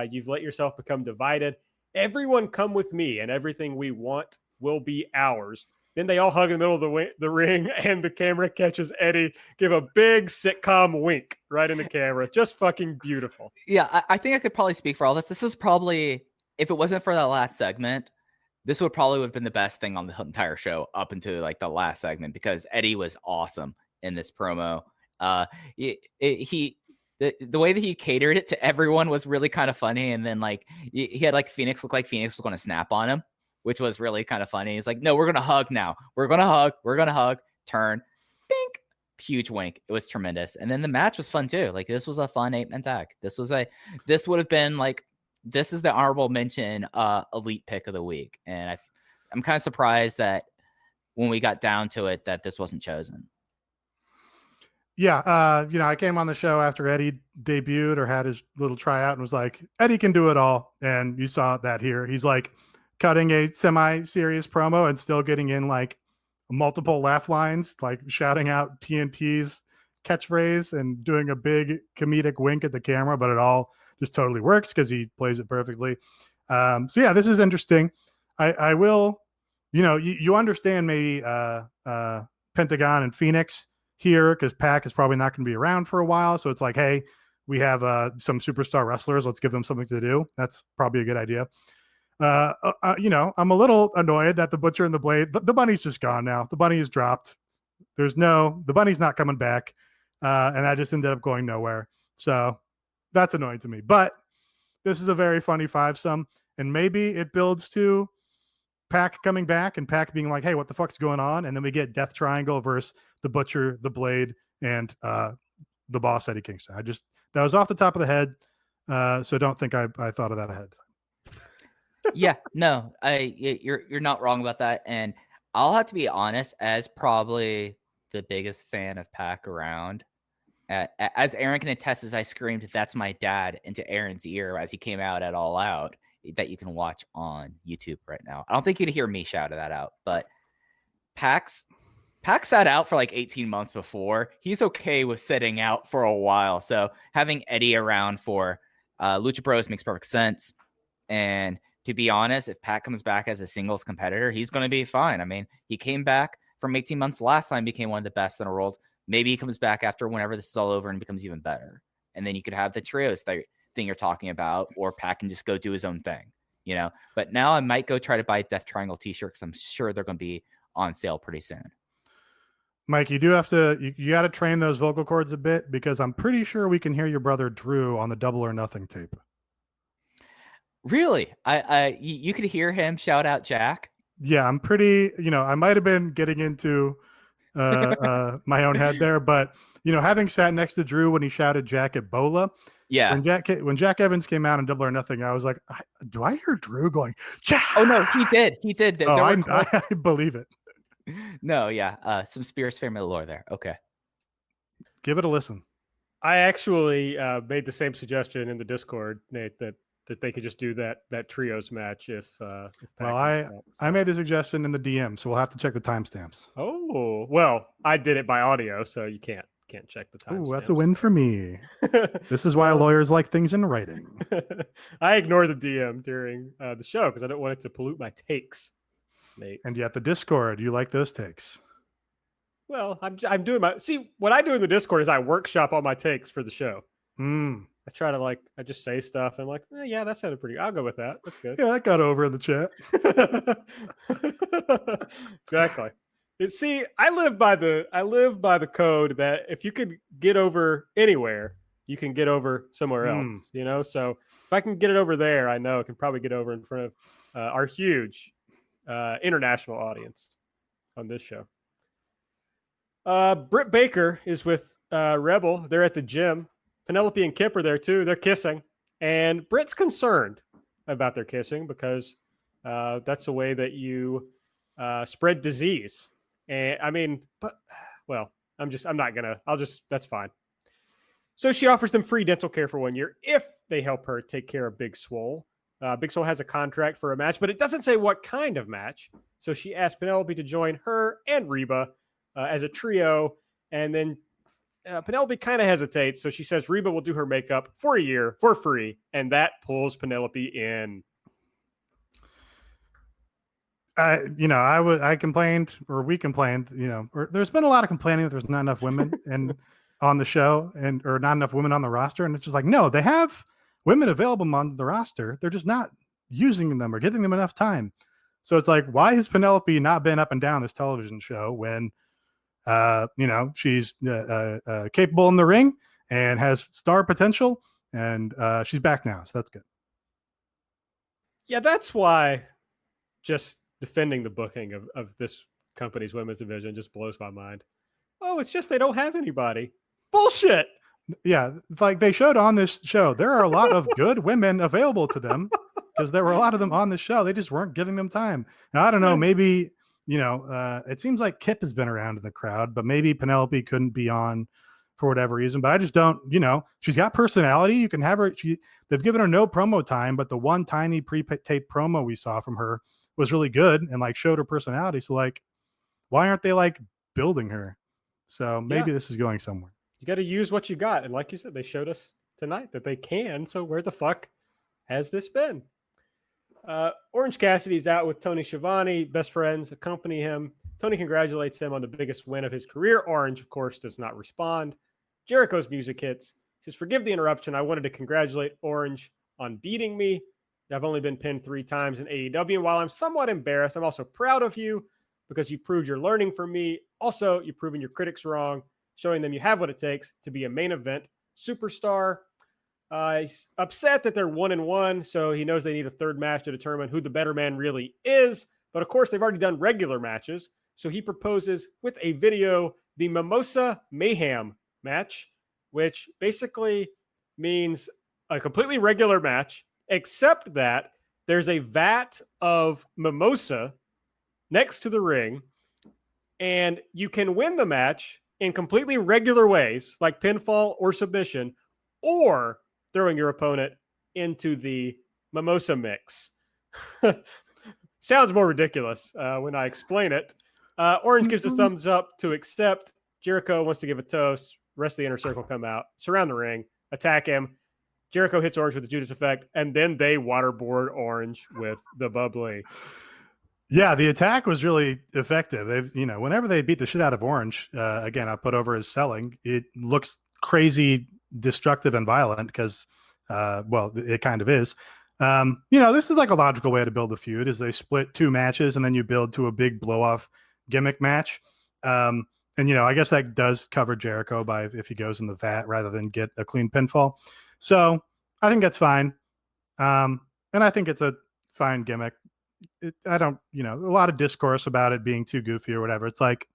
you've let yourself become divided. Everyone come with me, and everything we want will be ours. Then they all hug in the middle of the ring, and the camera catches Eddie give a big sitcom wink right in the camera. Just fucking beautiful. Yeah, I think I could probably speak for all this. This is probably, if it wasn't for that last segment, this would probably have been the best thing on the entire show up until like the last segment, because Eddie was awesome in this promo. The way that he catered it to everyone was really kind of funny. And then like he had like Phoenix look like Phoenix was going to snap on him, which was really kind of funny. He's like, no, we're going to hug now. We're going to hug, turn, bink, huge wink. It was tremendous. And then the match was fun too. Like, this was a fun 8-man tag. This would have been like, this is the honorable mention elite pick of the week. And I'm kind of surprised that when we got down to it, that this wasn't chosen. Yeah. I came on the show after Eddie debuted or had his little tryout and was like, Eddie can do it all. And you saw that here. He's like cutting a semi-serious promo and still getting in like multiple laugh lines, like shouting out TNT's catchphrase and doing a big comedic wink at the camera, but it all just totally works because he plays it perfectly. So yeah, this is interesting. I will, you understand maybe Pentagon and Phoenix here because Pac is probably not going to be around for a while. So it's like, hey, we have some superstar wrestlers. Let's give them something to do. That's probably a good idea. I'm a little annoyed that the Butcher and the Blade, the bunny's just gone now. The bunny is dropped. The bunny's not coming back. And that just ended up going nowhere. So that's annoying to me. But this is a very funny 5-some. And maybe it builds to Pac coming back and Pac being like, hey, what the fuck's going on? And then we get Death Triangle versus the Butcher, the Blade, and the boss, Eddie Kingston. That was off the top of the head. So don't think I thought of that ahead. Yeah, no, you're not wrong about that. And I'll have to be honest, as probably the biggest fan of Pac around, as Aaron can attest, as I screamed, "That's my dad" into Aaron's ear as he came out at All Out, that you can watch on YouTube right now. I don't think you'd hear me shout that out, but Pac sat out for like 18 months before. He's okay with sitting out for a while. So having Eddie around for Lucha Bros makes perfect sense. And to be honest, if Pac comes back as a singles competitor, he's going to be fine. I mean, he came back from 18 months last time, became one of the best in the world. Maybe he comes back after whenever this is all over and becomes even better. And then you could have the trios thing you're talking about, or Pac can just go do his own thing, you know. But now I might go try to buy a Death Triangle t-shirt because I'm sure they're going to be on sale pretty soon. Mike, you do have to, you got to train those vocal cords a bit because I'm pretty sure we can hear your brother Drew on the Double or Nothing tape. Really? You could hear him shout out Jack. Yeah, I'm pretty, I might have been getting into my own head there, but having sat next to Drew when he shouted Jack at Bola, yeah, when Jack Evans came out in Double or Nothing, I was like, do I hear Drew going Jack? Oh no, he did. Oh, I believe it. No, yeah, some Spears family lore there. Okay, give it a listen. I actually made the same suggestion in the Discord, Nate, that they could just do that trios match if well, I made the suggestion in the DM, so we'll have to check the timestamps. Oh, well, I did it by audio, so you can't check the timestamps. Oh, that's a win for me. This is why lawyers like things in writing. I ignored the DM during the show because I don't want it to pollute my takes, Nate. And yet the Discord, you like those takes. Well, I'm doing what I do in the Discord is I workshop all my takes for the show. I try to I just say stuff. And I'm like, yeah, that sounded pretty good. I'll go with that. That's good. Yeah, that got over in the chat. Exactly. See, I live by the code that if you could get over anywhere, you can get over somewhere else. So if I can get it over there, I know I can probably get over in front of our huge international audience on this show. Britt Baker is with Rebel. They're at the gym. Penelope and Kip are there too. They're kissing. And Britt's concerned about their kissing because that's a way that you spread disease. And I mean, that's fine. So she offers them free dental care for 1 year if they help her take care of Big Swole. Big Swole has a contract for a match, but it doesn't say what kind of match. So she asked Penelope to join her and Reba as a trio. And then Penelope kind of hesitates. So she says Reba will do her makeup for a year for free. And that pulls Penelope in. I complained, or we complained, or there's been a lot of complaining that there's not enough women on the show or not enough women on the roster. And it's just like, no, they have women available on the roster. They're just not using them or giving them enough time. So it's like, why has Penelope not been up and down this television show when, she's capable in the ring and has star potential, and she's back now. So that's good. Yeah, that's why just defending the booking of this company's women's division just blows my mind. Oh, it's just they don't have anybody. Bullshit. Yeah, like they showed on this show, there are a lot of good women available to them because there were a lot of them on the show. They just weren't giving them time. Now, I don't know, maybe, it seems like Kip has been around in the crowd, but maybe Penelope couldn't be on for whatever reason. But I just don't, she's got personality. You can have her. They've given her no promo time, but the one tiny pre-tape promo we saw from her was really good and showed her personality. So why aren't they building her? So maybe this is going somewhere. You got to use what you got. And like you said, they showed us tonight that they can. So where the fuck has this been? Orange Cassidy's out with Tony Schiavone. Best friends accompany him. Tony congratulates him on the biggest win of his career. Orange, of course, does not respond. Jericho's music hits. He says, forgive the interruption. I wanted to congratulate Orange on beating me. I've only been pinned 3 times in AEW. And while I'm somewhat embarrassed, I'm also proud of you because you proved you're learning from me. Also, you've proven your critics wrong, showing them you have what it takes to be a main event superstar. He's upset that they're 1-1, so he knows they need a third match to determine who the better man really is. But of course, they've already done regular matches. So he proposes with a video the Mimosa Mayhem match, which basically means a completely regular match, except that there's a vat of mimosa next to the ring, and you can win the match in completely regular ways, like pinfall or submission, or throwing your opponent into the mimosa mix. Sounds more ridiculous when I explain it. Orange gives a thumbs up to accept. Jericho wants to give a toast. Rest of the inner circle come out, surround the ring, attack him. Jericho hits Orange with the Judas effect, and then they waterboard Orange with the bubbly. Yeah, the attack was really effective. Whenever they beat the shit out of Orange, again, I put over his selling. It looks crazy, destructive, and violent because, it kind of is. This is like a logical way to build a feud: is they split 2 matches and then you build to a big blow-off gimmick match. I guess that does cover Jericho by if he goes in the vat rather than get a clean pinfall. So I think that's fine. And I think it's a fine gimmick. I don't, a lot of discourse about it being too goofy or whatever. It's like,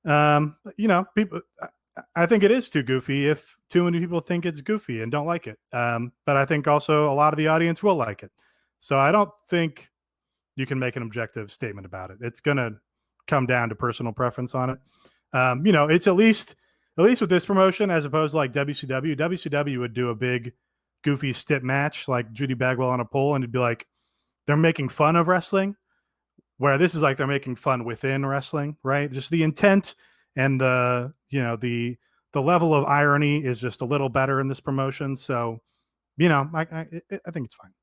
people, I think it is too goofy if too many people think it's goofy and don't like it. But I think also a lot of the audience will like it. So I don't think you can make an objective statement about it. It's going to come down to personal preference on it. It's at least with this promotion, as opposed to like WCW. WCW would do a big goofy stip match like Judy Bagwell on a pole, and it'd be like they're making fun of wrestling, where this is like they're making fun within wrestling, right? Just the intent and the level of irony is just a little better in this promotion. So, I think it's fine.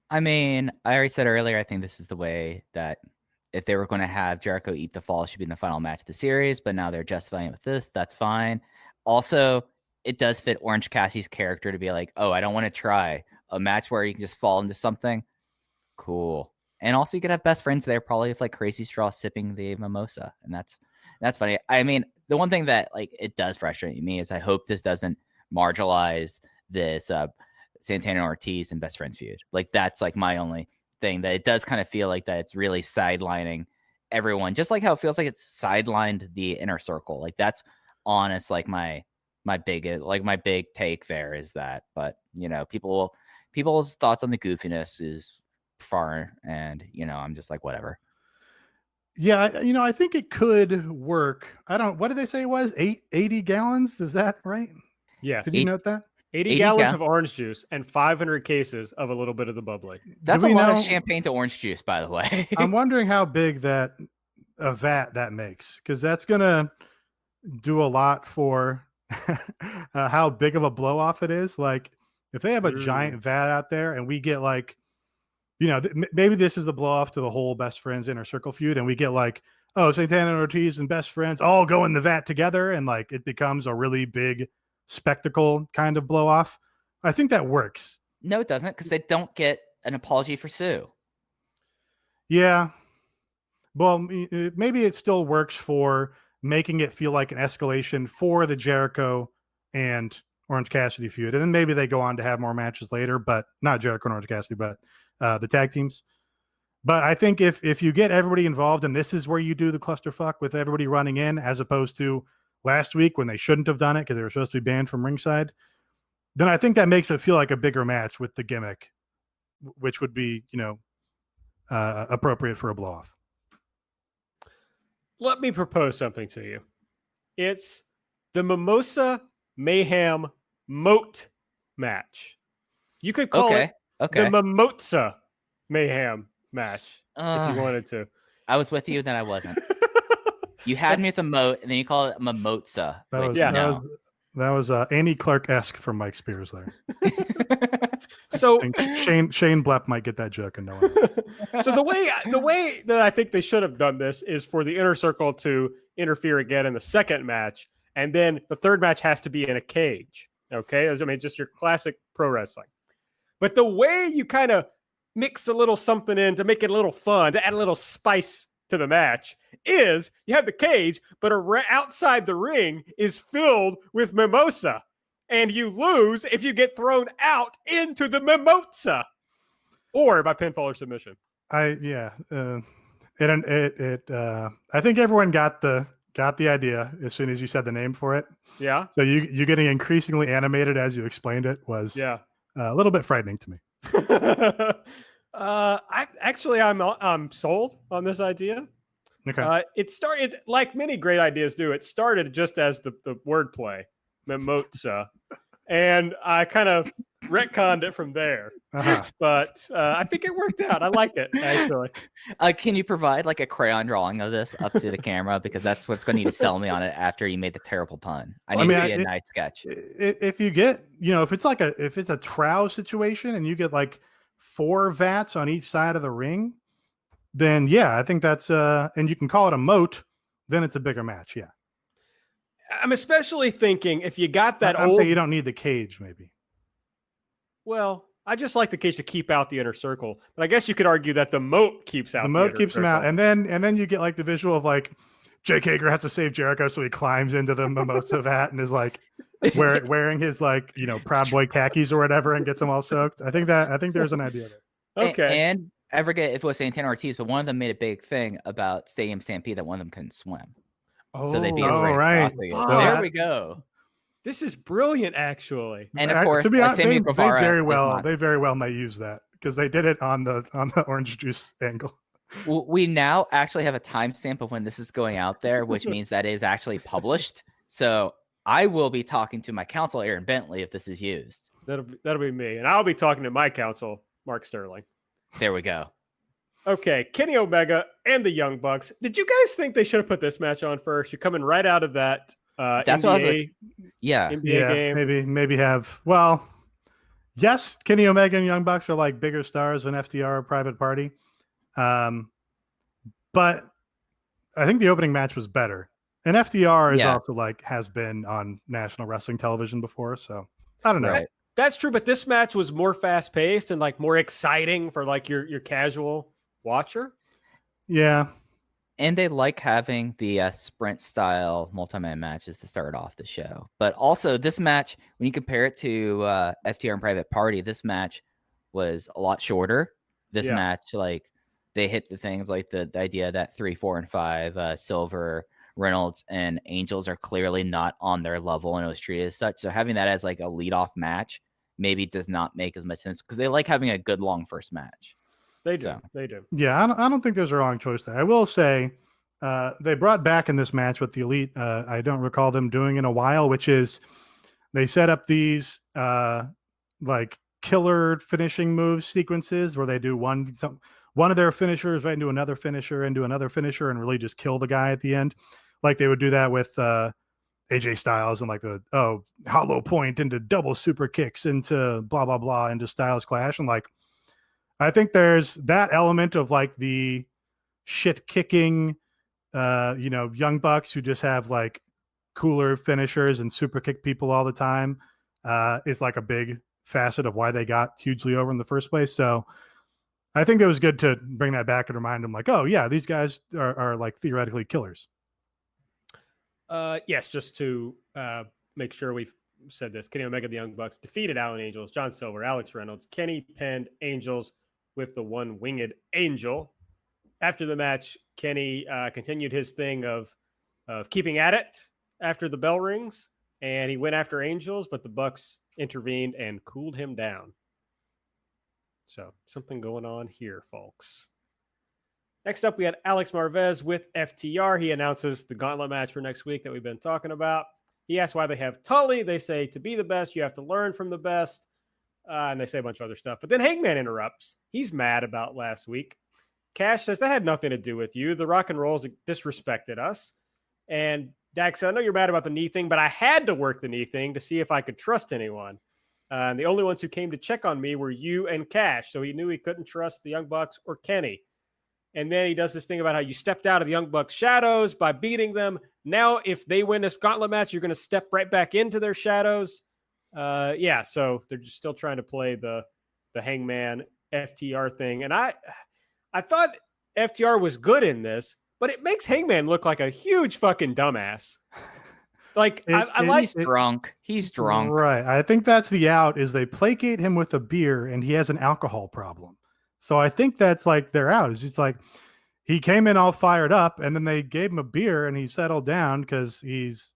I mean, I already said earlier, I think this is the way that if they were going to have Jericho eat the fall, it should be in the final match of the series, but now they're justifying it with this. That's fine. Also, it does fit Orange Cassidy's character to be like, oh, I don't want to try a match where you can just fall into something. Cool. And also you could have best friends there, probably with like Crazy Straw sipping the mimosa. And that's funny. I mean, the one thing that like it does frustrate me is I hope this doesn't marginalize this Santana and Ortiz and best friends feud. Like that's like my only thing, that it does kind of feel like that it's really sidelining everyone, just like how it feels like it's sidelined the inner circle. Like that's honest, like my big take there is that. But people's thoughts on the goofiness is far, and I'm just like whatever. Yeah, I think it could work. What did they say it was? 80 gallons? Is that right? Yes. Did you note that? 80 gallons of orange juice and 500 cases of a little bit of the bubbly. That's a lot of champagne to orange juice, by the way. I'm wondering how big that a vat that makes, because that's gonna do a lot for how big of a blow off it is. Like if they have a giant vat out there and we get like, maybe this is the blow off to the whole best friends inner circle feud, and we get like, oh, Santana and Ortiz and best friends all go in the vat together, and like it becomes a really big spectacle kind of blow off. I think that works. No, it doesn't, because they don't get an apology for Sue. Yeah. Well, maybe it still works for making it feel like an escalation for the Jericho and Orange Cassidy feud. And then maybe they go on to have more matches later, but not Jericho and Orange Cassidy, but the tag teams. But I think if you get everybody involved, and this is where you do the clusterfuck with everybody running in, as opposed to last week when they shouldn't have done it because they were supposed to be banned from ringside, then I think that makes it feel like a bigger match with the gimmick, which would be, appropriate for a blow-off. Let me propose something to you. It's the Mimosa Mayhem Moat match. You could call it the Mimosa Mayhem match if you wanted to. I was with you, then I wasn't. You had me at the moat, and then you call it Mimosa. That was Annie Clark-esque from Mike Spears there. So Shane Blepp might get that joke, and no one else. So the way that I think they should have done this is for the inner circle to interfere again in the second match, and then the third match has to be in a cage. Okay, just your classic pro wrestling. But the way you kind of mix a little something in to make it a little fun, to add a little spice to the match, is you have the cage, but outside the ring is filled with mimosa, and you lose if you get thrown out into the mimosa or by pinfall or submission. I think everyone got the idea as soon as you said the name for it. Yeah. So you getting increasingly animated as you explained it was a little bit frightening to me. I'm sold on this idea. Okay. It started like many great ideas do. It started just as the wordplay, mimosa, and I kind of retconned it from there. Uh-huh. But I think it worked out. I like it, actually. Can you provide like a crayon drawing of this up to the camera? Because that's what's going to need to sell me on it after you made the terrible pun. I need to see a nice sketch. If you get, if it's a trow situation and you get like 4 vats on each side of the ring, then yeah, I think that's and you can call it a moat, then it's a bigger match. Yeah. I'm especially thinking if you got that I'm old, saying you don't need the cage, maybe. well, I just like the cage to keep out the inner circle, but I guess you could argue that the moat keeps out The the moat inner keeps him circle. out, and then you get like the visual of like Jake Hager has to save Jericho, so he climbs into the mimosa vat and is like wearing his like Proud Boy khakis or whatever, and gets them all soaked. I think there's an idea there. Okay. And I forget if it was Santana Ortiz, but one of them made a big thing about Stadium Stampede that one of them couldn't swim. So they'd be afraid of crossing it. Oh, there we go. This is brilliant, actually. And of course, to be honest, Sammy they Guevara very well may use that because they did it on the orange juice angle. We now actually have a timestamp of when this is going out there, which means that it is actually published. So I will be talking to my counsel, Aaron Bentley, if this is used. That'll be me, and I'll be talking to my counsel, Mark Sterling. There we go. Okay, Kenny Omega and the Young Bucks. Did you guys think they should have put this match on first? You're coming right out of that. That's NBA, what I was. NBA game. Maybe have. Well, yes, Kenny Omega and Young Bucks are like bigger stars than FTR or Private Party, but I think the opening match was better. And FTR is also has been on national wrestling television before, so I don't know. Right. That's true, but this match was more fast paced and like more exciting for like your casual watcher. Yeah. And they like having the sprint style multi-man matches to start off the show. But also this match, when you compare it to FTR and Private Party, this match was a lot shorter. This match, like they hit the things like the idea that 3, 4, and 5, Silver, Reynolds, and Angels are clearly not on their level and it was treated as such. So having that as like a leadoff match maybe does not make as much sense because they like having a good long first match. They do. They do. Yeah, I don't think there's a wrong choice there. I will say they brought back in this match with the Elite. I don't recall them doing in a while, which is they set up these like killer finishing move sequences where they do one of their finishers right into another finisher, and really just kill the guy at the end. Like they would do that with AJ Styles and like the hollow point into double super kicks into blah blah blah into Styles Clash, and like I think there's that element of like the shit kicking Young Bucks who just have like cooler finishers and super kick people all the time is like a big facet of why they got hugely over in the first place. So I think it was good to bring that back and remind them like, oh yeah, these guys are like theoretically killers. Yes, just to make sure we've said this. Kenny Omega, the Young Bucks defeated Alan Angels, John Silver, Alex Reynolds. Kenny pinned Angels with the one-winged angel. After the match, Kenny continued his thing of keeping at it after the bell rings, and he went after Angels, but the Bucks intervened and cooled him down. So something going on here, folks. Next up, we had Alex Marvez with FTR. He announces the gauntlet match for next week that we've been talking about. He asks why they have Tully. They say to be the best, you have to learn from the best. And they say a bunch of other stuff. But then Hangman interrupts. He's mad about last week. Cash says that had nothing to do with you. The Rock and Rolls disrespected us. And Dax said, I know you're mad about the knee thing, but I had to work the knee thing to see if I could trust anyone. And the only ones who came to check on me were you and Cash. So he knew he couldn't trust the Young Bucks or Kenny. And then he does this thing about how you stepped out of the Young Bucks' shadows by beating them. Now, if they win this gauntlet match, you're going to step right back into their shadows. So they're just still trying to play the Hangman FTR thing. And I thought FTR was good in this, but it makes Hangman look like a huge fucking dumbass. Like he's drunk. He's drunk. Right. I think that's the out is they placate him with a beer and he has an alcohol problem. So I think that's like their out. It's just like he came in all fired up and then they gave him a beer and he settled down because he's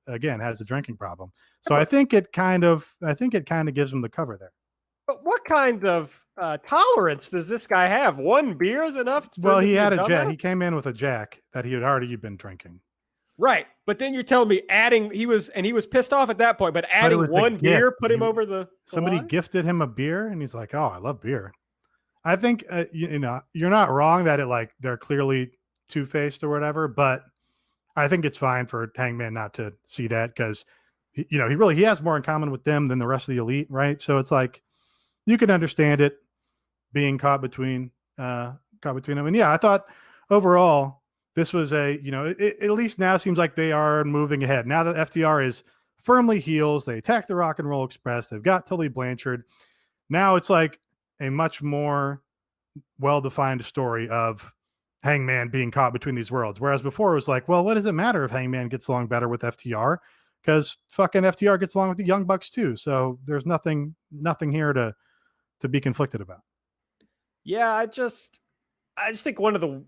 again has a drinking problem. So I think it kind of gives him the cover there. But what kind of tolerance does this guy have? One beer is enough? Well, he had a jack. He came in with a jack that he had already been drinking. Right. But then you're telling me he was pissed off at that point, but adding one beer put him over the somebody line? gifted him a beer and he's like, oh, I love beer. I think, you know, you're not wrong that they're clearly two-faced or whatever, but I think it's fine for Hangman not to see that because, you know, he has more in common with them than the rest of the elite, right? So it's like, you can understand it being caught between them. And yeah, I thought overall, this was at least now seems like they are moving ahead. Now that FTR is firmly heels, they attack the Rock and Roll Express. They've got Tully Blanchard. Now it's like a much more well-defined story of Hangman being caught between these worlds. Whereas before it was like, well, what does it matter if Hangman gets along better with FTR? Because fucking FTR gets along with the Young Bucks too. So there's nothing here to be conflicted about. Yeah, I just think one of the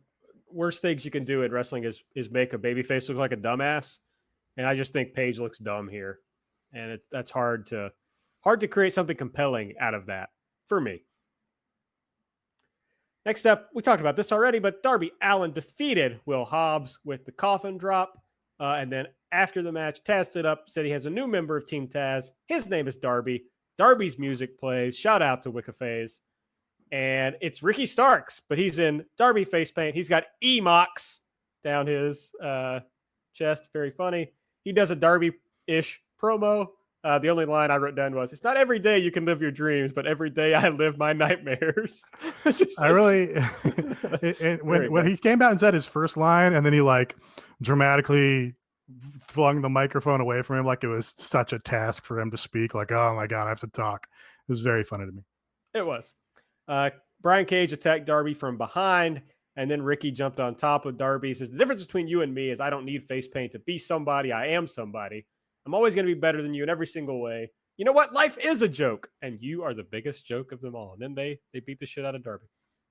worst things you can do in wrestling is make a babyface look like a dumbass, and I just think Paige looks dumb here, and that's hard to create something compelling out of that for me. Next up, we talked about this already, but Darby Allin defeated Will Hobbs with the coffin drop, and then after the match, Taz stood up, said he has a new member of Team Taz. His name is Darby. Darby's music plays. Shout out to Wiccafaze. And it's Ricky Starks, but he's in Darby face paint. He's got Emox down his chest. Very funny. He does a Darby-ish promo. The only line I wrote down was, "It's not every day you can live your dreams, but every day I live my nightmares." I really, when he came out and said his first line, and then he like dramatically flung the microphone away from him like it was such a task for him to speak. Like, oh my God, I have to talk. It was very funny to me. It was. Brian Cage attacked Darby from behind, and then Ricky jumped on top of Darby. He says, "The difference between you and me is I don't need face paint to be somebody. I am somebody. I'm always going to be better than you in every single way. You know what? Life is a joke, and you are the biggest joke of them all." And then they beat the shit out of Darby.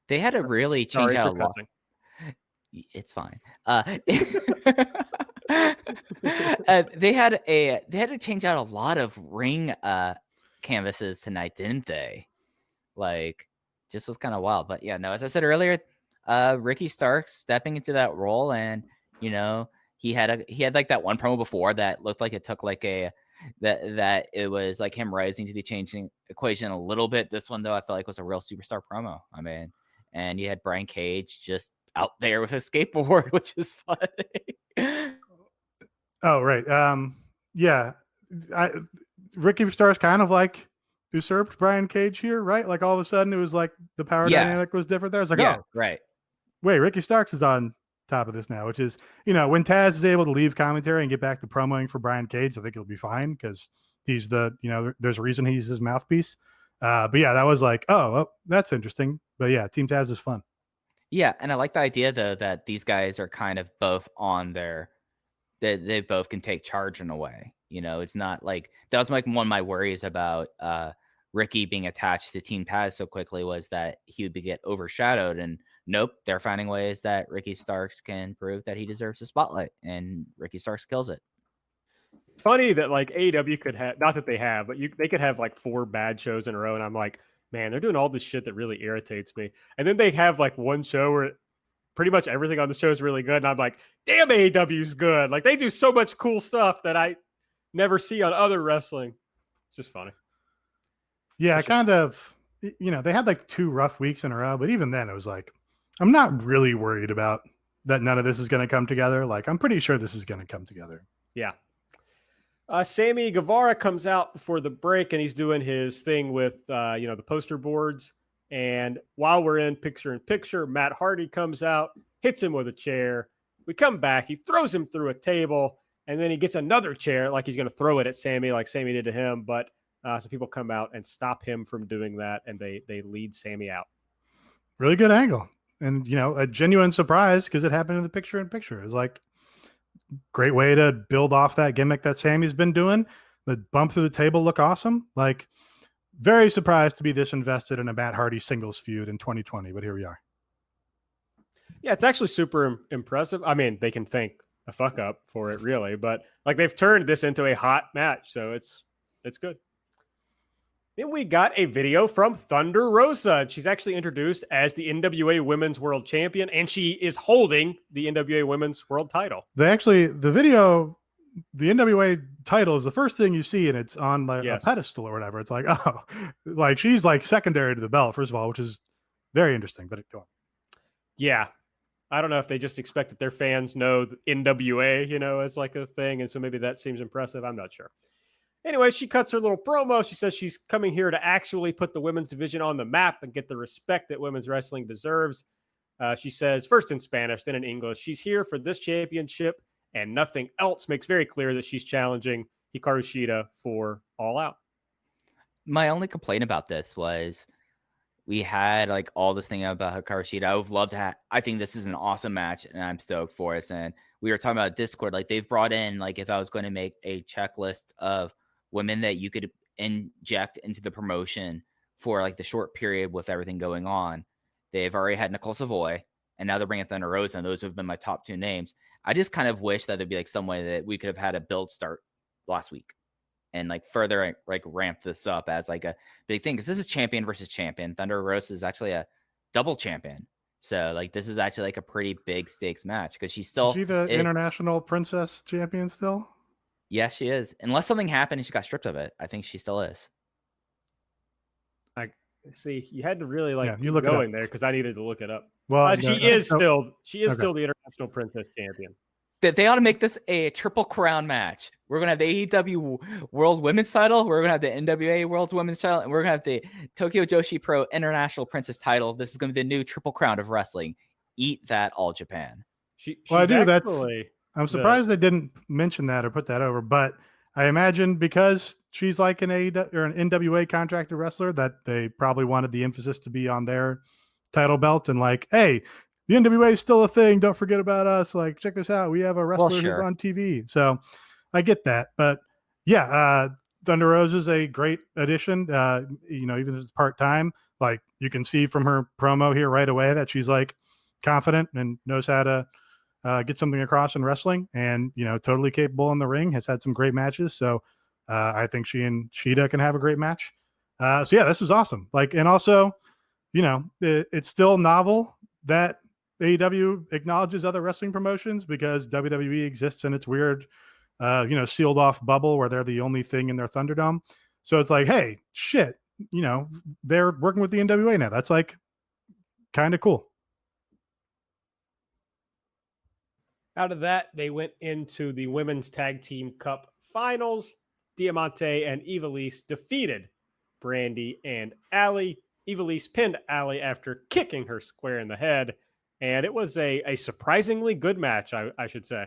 They had to really change out a lot. It's fine. They had to change out a lot of ring canvases tonight, didn't they? Like, just was kind of wild. But yeah, no, as I said earlier, Ricky Starks stepping into that role, and you know, he had like that one promo before that looked like it took like that it was like him rising to the changing equation a little bit. This one though, I felt like was a real superstar promo. I mean, and you had Brian Cage just out there with a skateboard, which is funny. Oh, right. Yeah. Ricky Starks kind of like usurped Brian Cage here, right? Like all of a sudden it was like the power dynamic was different there. It's like, oh, right. Wait, Ricky Starks is on top of this now, which is, you know, when Taz is able to leave commentary and get back to promoting for Brian Cage, I think it'll be fine because he's there's a reason he's his mouthpiece. But yeah, that was like, oh, that's interesting. But yeah, Team Taz is fun. Yeah, and I like the idea though that these guys are kind of both on that they both can take charge in a way. You know, it's not like that was like one of my worries about Ricky being attached to Team Taz so quickly was that he would get overshadowed. And nope, they're finding ways that Ricky Starks can prove that he deserves a spotlight, and Ricky Starks kills it. Funny that like AEW could have, not that they have, but they could have like 4 bad shows in a row, and I'm like, man, they're doing all this shit that really irritates me. And then they have like one show where pretty much everything on the show is really good, and I'm like, damn, AEW's good. Like they do so much cool stuff that I never see on other wrestling. It's just funny. Yeah, kind of, you know, they had like 2 rough weeks in a row, but even then it was like, I'm not really worried about that none of this is going to come together. Like, I'm pretty sure this is going to come together. Yeah. Sammy Guevara comes out before the break, and he's doing his thing with, the poster boards. And while we're in picture, Matt Hardy comes out, hits him with a chair. We come back. He throws him through a table, and then he gets another chair like he's going to throw it at Sammy like Sammy did to him. But so people come out and stop him from doing that, and they lead Sammy out. Really good angle. And, you know, a genuine surprise because it happened in the picture. It's like great way to build off that gimmick that Sammy's been doing. The bump through the table look awesome. Like, very surprised to be this invested in a Matt Hardy singles feud in 2020, but here we are. Yeah, it's actually super impressive. I mean, they can thank a fuck up for it, really, but like they've turned this into a hot match, so it's good. And we got a video from Thunder Rosa. She's actually introduced as the NWA Women's World Champion, and she is holding the NWA Women's World title. The video, the NWA title is the first thing you see, and it's on like Yes. a pedestal or whatever. It's like, oh, like she's like secondary to the belt, first of all, which is very interesting. But go on. Yeah. I don't know if they just expect that their fans know the NWA, as like a thing. And so maybe that seems impressive. I'm not sure. Anyway, she cuts her little promo. She says she's coming here to actually put the women's division on the map and get the respect that women's wrestling deserves. She says, first in Spanish, then in English, she's here for this championship and nothing else. Makes very clear that she's challenging Hikaru Shida for All Out. My only complaint about this was we had like all this thing about Hikaru Shida. I would love to I think this is an awesome match and I'm stoked for it. And we were talking about Discord, like they've brought in, like if I was going to make a checklist of women that you could inject into the promotion for like the short period with everything going on, they've already had Nicole Savoy and now they're bringing Thunder Rosa, and those have been my top two names. I just kind of wish that there'd be like some way that we could have had a build start last week and like further like ramp this up as like a big thing, because this is champion versus champion. Thunder Rosa is actually a double champion, so like this is actually like a pretty big stakes match because she's still Is she the international princess champion still? Yes, she is. Unless something happened and she got stripped of it, I think she still is. I see. You had to really like you look going there because I needed to look it up. Well, she is still the international princess champion. They ought to make this a triple crown match. We're going to have the AEW World Women's title. We're going to have the NWA World Women's title. And we're going to have the Tokyo Joshi Pro International Princess title. This is going to be the new triple crown of wrestling. Eat that, All Japan. I'm surprised they didn't mention that or put that over. But I imagine because she's like an AEW or an NWA contracted wrestler, that they probably wanted the emphasis to be on their title belt and like, hey, the NWA is still a thing. Don't forget about us. Like, check this out. We have a wrestler who's on TV. So I get that. But yeah, Thunder Rosa is a great addition. Even if it's part-time, like you can see from her promo here right away that she's like confident and knows how to get something across in wrestling, and, totally capable in the ring, has had some great matches. So I think she and Shida can have a great match. So yeah, this was awesome. Like, and also, it's still novel that AEW acknowledges other wrestling promotions, because WWE exists in its weird, sealed off bubble where they're the only thing in their Thunderdome. So it's like, hey, shit, they're working with the NWA now. That's like kind of cool. Out of that, they went into the Women's Tag Team Cup Finals. Diamante and Ivelisse defeated Brandy and Allie. Ivelisse pinned Allie after kicking her square in the head. And it was a surprisingly good match, I should say.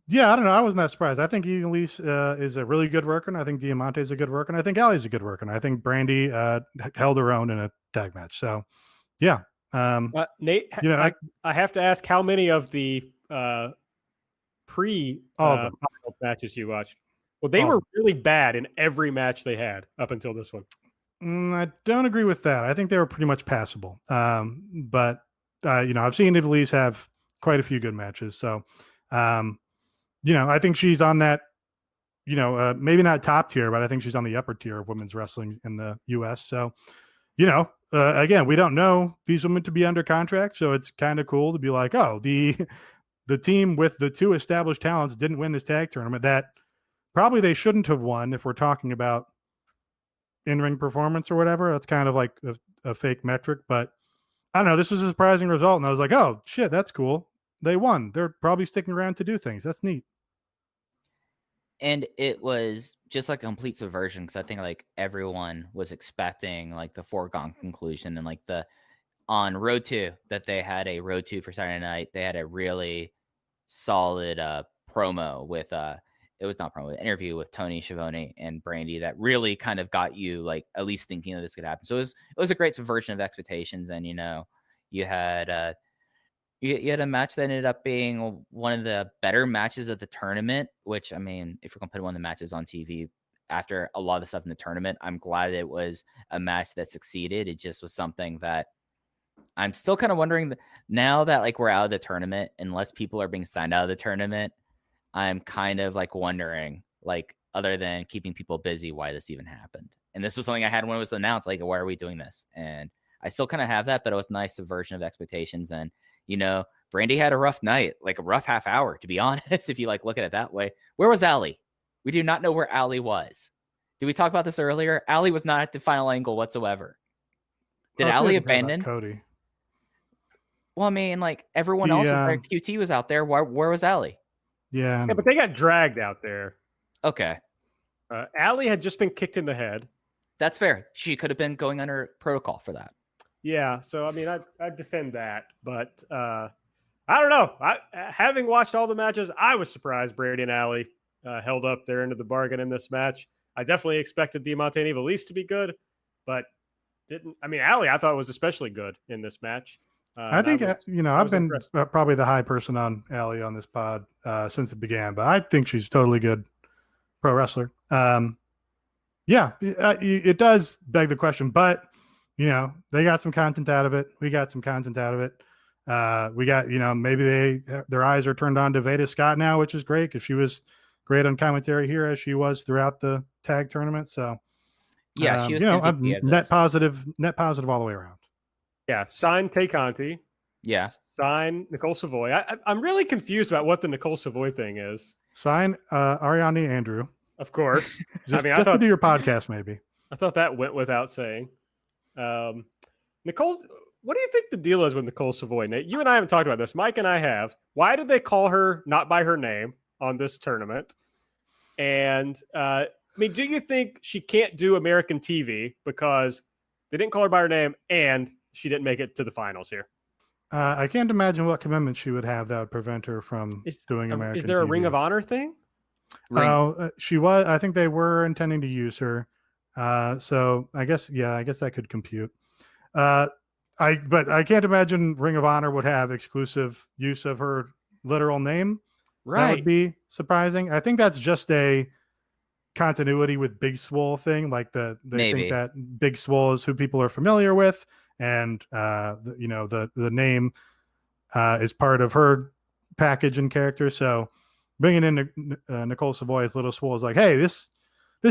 Yeah, I don't know. I wasn't that surprised. I think Ivelisse is a really good worker, and I think Diamante is a good worker, and I think Allie's a good worker, and I think Brandy held her own in a tag match. So, yeah. Nate, I have to ask, how many of the pre-final matches you watched? Well, they were really bad in every match they had up until this one. I don't agree with that. I think they were pretty much passable. But I've seen Ivelisse have quite a few good matches. So, I think she's on that, maybe not top tier, but I think she's on the upper tier of women's wrestling in the U.S. So, again, we don't know these women to be under contract. So it's kind of cool to be like, oh, the team with the two established talents didn't win this tag tournament. That probably they shouldn't have won if we're talking about in-ring performance or whatever. That's kind of like a fake metric, but I don't know. This was a surprising result, and I was like, oh shit, that's cool. They won. They're probably sticking around to do things. That's neat. And it was just like a complete subversion, because I think like everyone was expecting like the foregone conclusion, and like on Road 2 that they had a Road 2 for Saturday night. They had a really solid promo with it was not promo, interview with Tony Schiavone and Brandy that really kind of got you like at least thinking that this could happen. So it was a great subversion of expectations, and you had you had a match that ended up being one of the better matches of the tournament. Which, I mean, if you're gonna put one of the matches on TV after a lot of the stuff in the tournament, I'm glad it was a match that succeeded. It just was something that I'm still kind of wondering now that like we're out of the tournament, unless people are being signed out of the tournament, I'm kind of like wondering, like, other than keeping people busy why this even happened. And this was something I had when it was announced, like, why are we doing this? And I still kind of have that, but it was a nice subversion of expectations. And, Brandy had a rough night, like a rough half hour, to be honest, if you like look at it that way. Where was Allie? We do not know where Allie was. Did we talk about this earlier? Allie was not at the final angle whatsoever. Did Allie abandon? Cody. Well, I mean, like everyone else was there. QT was out there. Where was Allie? Yeah, but they got dragged out there. Okay. Allie had just been kicked in the head. That's fair. She could have been going under protocol for that. Yeah. So, I mean, I defend that. But I don't know. Having watched all the matches, I was surprised Brady and Allie held up their end of the bargain in this match. I definitely expected Diamante and Ivelisse to be good, but didn't. I mean, Allie, I thought was especially good in this match. I think, I've been probably the high person on Allie on this pod since it began, but I think she's totally good pro wrestler. It does beg the question, but, they got some content out of it. We got some content out of it. We got, maybe their eyes are turned on to Veda Scott now, which is great because she was great on commentary here as she was throughout the tag tournament. So, yeah, she was net positive all the way around. Yeah, sign Tay Conti. Yeah. Sign Nicole Savoy. I'm really confused about what the Nicole Savoy thing is. Sign Ariane Andrew. Of course. I thought to do your podcast, maybe. I thought that went without saying. Nicole, what do you think the deal is with Nicole Savoy? Nate, you and I haven't talked about this. Mike and I have. Why did they call her not by her name on this tournament? And do you think she can't do American TV because they didn't call her by her name and she didn't make it to the finals here? I can't imagine what commitment she would have that would prevent her from doing American TV. Is there a Ring of Honor thing? She was. I think they were intending to use her. So I guess that could compute. But I can't imagine Ring of Honor would have exclusive use of her literal name. Right. That would be surprising. I think that's just a continuity with Big Swole thing. Like they think that Big Swole is who people are familiar with, and the name is part of her package and character. So bringing in Nicole Savoy as Little Swole is like, hey, this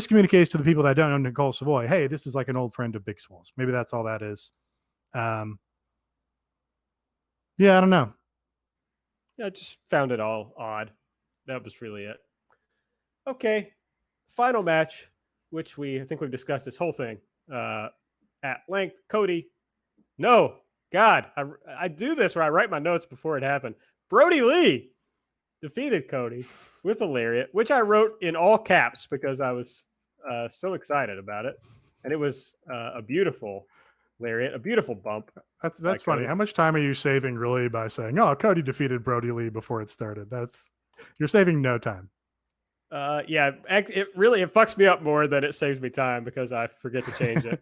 communicates to the people that don't know Nicole Savoy. Hey, this is like an old friend of Big Swole's. Maybe that's all that is. I don't know. I just found it all odd. That was really it. Okay. Final match, which I think we've discussed this whole thing at length. Cody. No. God, I do this where I write my notes before it happened. Brody Lee defeated Cody with a lariat, which I wrote in all caps because I was so excited about it. And it was a beautiful lariat, a beautiful bump. That's funny. Cody. How much time are you saving really by saying, "Oh, Cody defeated Brody Lee before it started"? You're saving no time. It fucks me up more than it saves me time because I forget to change it.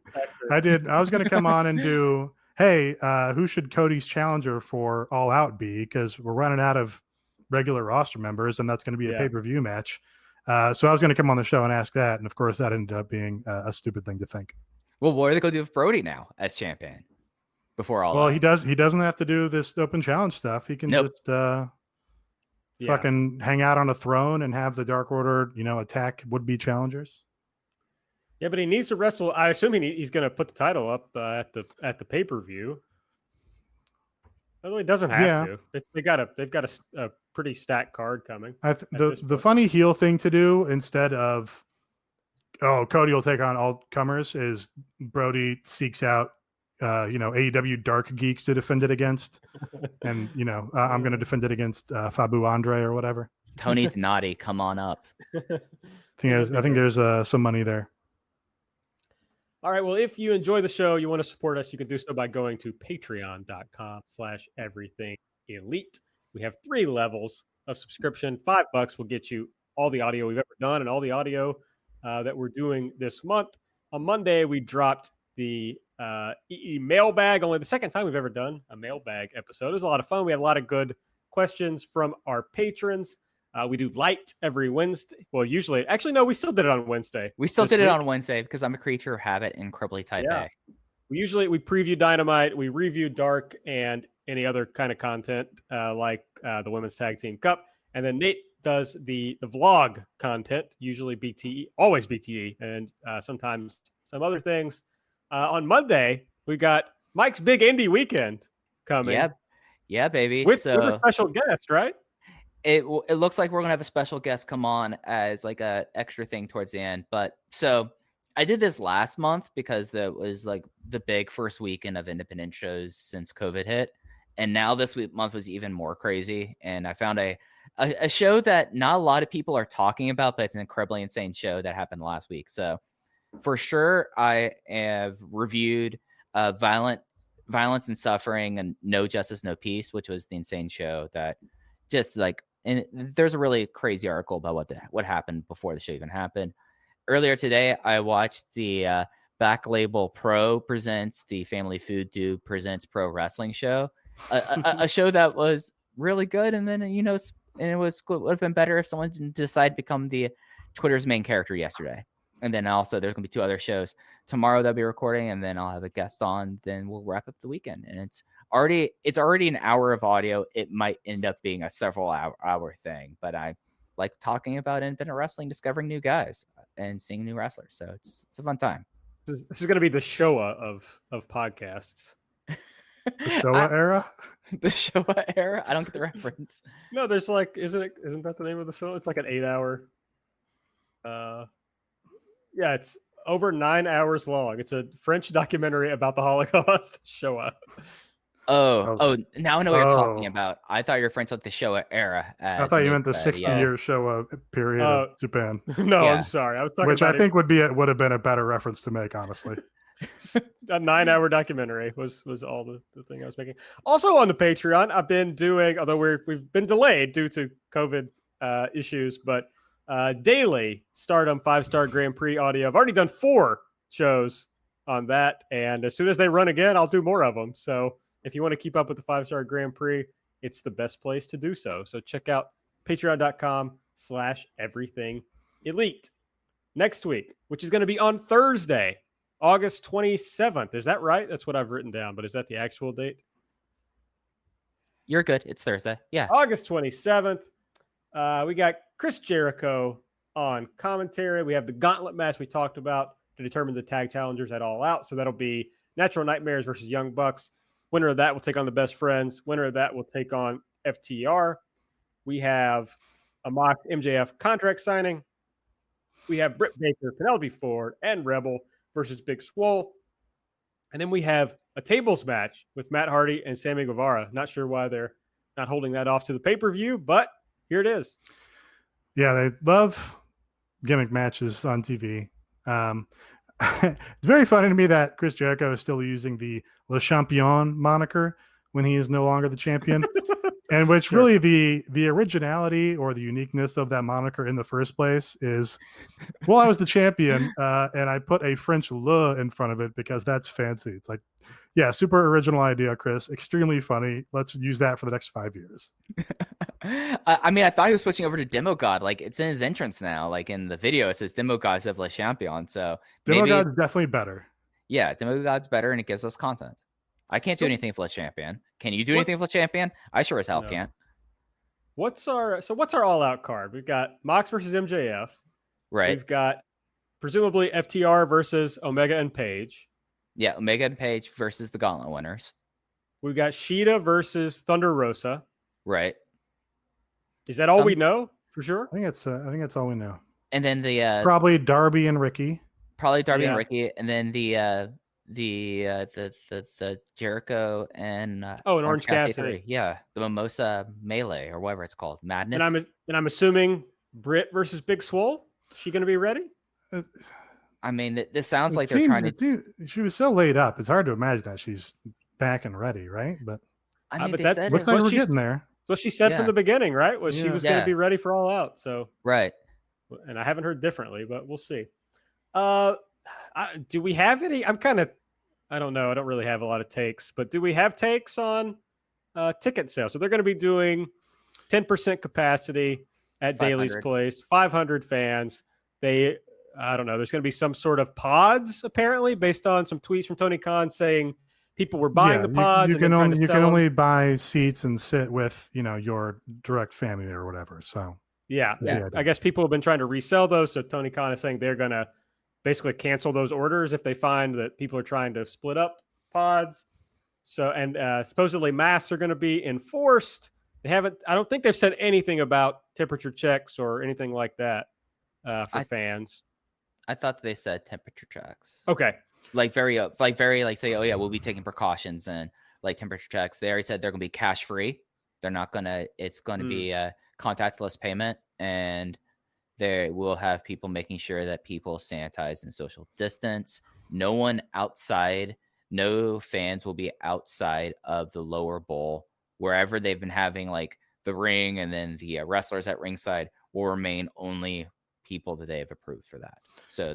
I was going to come on and do, hey, who should Cody's challenger for All Out be? Because we're running out of regular roster members, and that's going to be a pay-per-view match. So I was going to come on the show and ask that, and of course that ended up being a stupid thing to think. Well, what are they going to do with Brody now as champion? Before all, he doesn't have to do this open challenge stuff. He can just fucking hang out on a throne and have the Dark Order, attack would-be challengers. Yeah, but he needs to wrestle. I assume he's going to put the title up at the pay-per-view. Although he doesn't have to. They've got a pretty stacked card coming. The funny heel thing to do instead of, Cody will take on all comers, is Brody seeks out AEW Dark Geeks to defend it against, and I'm going to defend it against Fabu Andre or whatever. Tony Thnati, come on up. I think there's some money there. All right. Well, if you enjoy the show, you want to support us, you can do so by going to patreon.com/everythingelite. We have 3 levels of subscription. $5 will get you all the audio we've ever done and all the audio that we're doing this month. On Monday, we dropped the mailbag, only the second time we've ever done a mailbag episode. It was a lot of fun. We had a lot of good questions from our patrons. We do light every Wednesday. Well, usually, actually, no, we still did it on Wednesday. We still did it on Wednesday because I'm a creature of habit and incredibly type A. We preview Dynamite, we review Dark and any other kind of content like the Women's Tag Team Cup. And then Nate does the vlog content, usually BTE, always BTE, and sometimes some other things. On Monday, we got Mike's Big Indie Weekend coming. Yeah, baby. With a special guest, right? It looks like we're gonna have a special guest come on as like a extra thing towards the end. But so I did this last month because that was like the big first weekend of independent shows since COVID hit, and now this month was even more crazy. And I found a show that not a lot of people are talking about, but it's an incredibly insane show that happened last week. So for sure, I have reviewed Violence and Suffering and No Justice, No Peace, which was the insane show that just like, and there's a really crazy article about what happened before the show even happened. Earlier today, I watched the Back Label Pro presents the Family Food Dude presents Pro Wrestling show, a show that was really good. And then, and it would have been better if someone didn't decide to become the Twitter's main character yesterday. And then also there's going to be 2 other shows tomorrow that I'll be recording, and then I'll have a guest on. Then we'll wrap up the weekend. And it's already an hour of audio. It might end up being a several hour thing, but I like talking about independent wrestling, discovering new guys and seeing new wrestlers. So it's a fun time. This is going to be the Showa of podcasts. The Showa era? The Showa era? I don't get the reference. No, there's like, isn't that the name of the show? It's like an 8-hour. Yeah, it's over 9 hours long. It's a French documentary about the Holocaust. Showa. Oh, now I know what you're talking about. I thought you were referring to like the Showa era. I thought you meant the 60-year Showa period of Japan. No, I'm sorry. I was talking which about I think would have been a better reference to make, honestly. A 9-hour documentary was all the thing I was making. Also on the Patreon, I've been doing, although we've been delayed due to COVID issues, but daily Stardom 5-star Grand Prix audio. I've already done 4 shows on that, and as soon as they run again, I'll do more of them. So if you want to keep up with the 5-star Grand Prix, it's the best place to do so. So check out patreon.com/everythingelite. Next week, which is going to be on Thursday, August 27th. Is that right? That's what I've written down, but is that the actual date? You're good. It's Thursday. Yeah. August 27th. We got Chris Jericho on commentary. We have the gauntlet match we talked about to determine the tag challengers at All Out. So that'll be Natural Nightmares versus Young Bucks. Winner of that will take on the Best Friends. Winner of that will take on FTR. We have a mock MJF contract signing. We have Britt Baker, Penelope Ford, and Rebel versus Big Swole. And then we have a tables match with Matt Hardy and Sammy Guevara. Not sure why they're not holding that off to the pay-per-view, but here it is. Yeah, they love gimmick matches on TV. It's very funny to me that Chris Jericho is still using the Le Champion moniker when he is no longer the champion. And which really the originality or the uniqueness of that moniker in the first place is, well, I was the champion and I put a French le in front of it because that's fancy. It's like, yeah, super original idea, Chris. Extremely funny. Let's use that for the next 5 years. I mean, I thought he was switching over to Demo God. Like, it's in his entrance now. Like, in the video, it says Demo Gods of Le Champion. So Demo God is definitely better. Yeah, Demo God's better, and it gives us content. I can't do anything for Le Champion. Can you do anything for Le Champion? I sure as hell can't. What's our all-out card? We've got Mox versus MJF. Right. We've got presumably FTR versus Omega and Page. Yeah, Omega and Page versus the Gauntlet winners. We've got Shida versus Thunder Rosa. Right. Is that all we know for sure? I think that's all we know. And then the probably Darby and Ricky. Probably Darby and Ricky, and then the Jericho and and Orange Cassidy. Yeah, the Mimosa Melee or whatever it's called, Madness. And I'm assuming Britt versus Big Swole. Is she going to be ready? I mean, this sounds like they're trying to. She was so laid up. It's hard to imagine that she's back and ready, right? But I mean, that looks like we're getting there. What she said from the beginning, right? Was she was going to be ready for All Out. So right. And I haven't heard differently, but we'll see. Do we have any? I don't know. I don't really have a lot of takes, but do we have takes on ticket sales? So they're going to be doing 10% capacity at Daly's Place, 500 fans. I don't know. There's going to be some sort of pods, apparently, based on some tweets from Tony Khan saying people were buying the pods. You can only buy seats and sit with, your direct family or whatever. So Yeah. Yeah. I guess people have been trying to resell those. So Tony Khan is saying they're going to basically cancel those orders if they find that people are trying to split up pods. So, and supposedly masks are going to be enforced. I don't think they've said anything about temperature checks or anything like that for fans. I thought they said temperature checks. Okay. Like say, oh yeah, we'll be taking precautions and like temperature checks. They already said they're going to be cash free. They're not going to, it's going to be a contactless payment, and they will have people making sure that people sanitize and social distance. No fans will be outside of the lower bowl. Wherever they've been having like the ring and then the wrestlers at ringside will remain only people that they have approved for that. So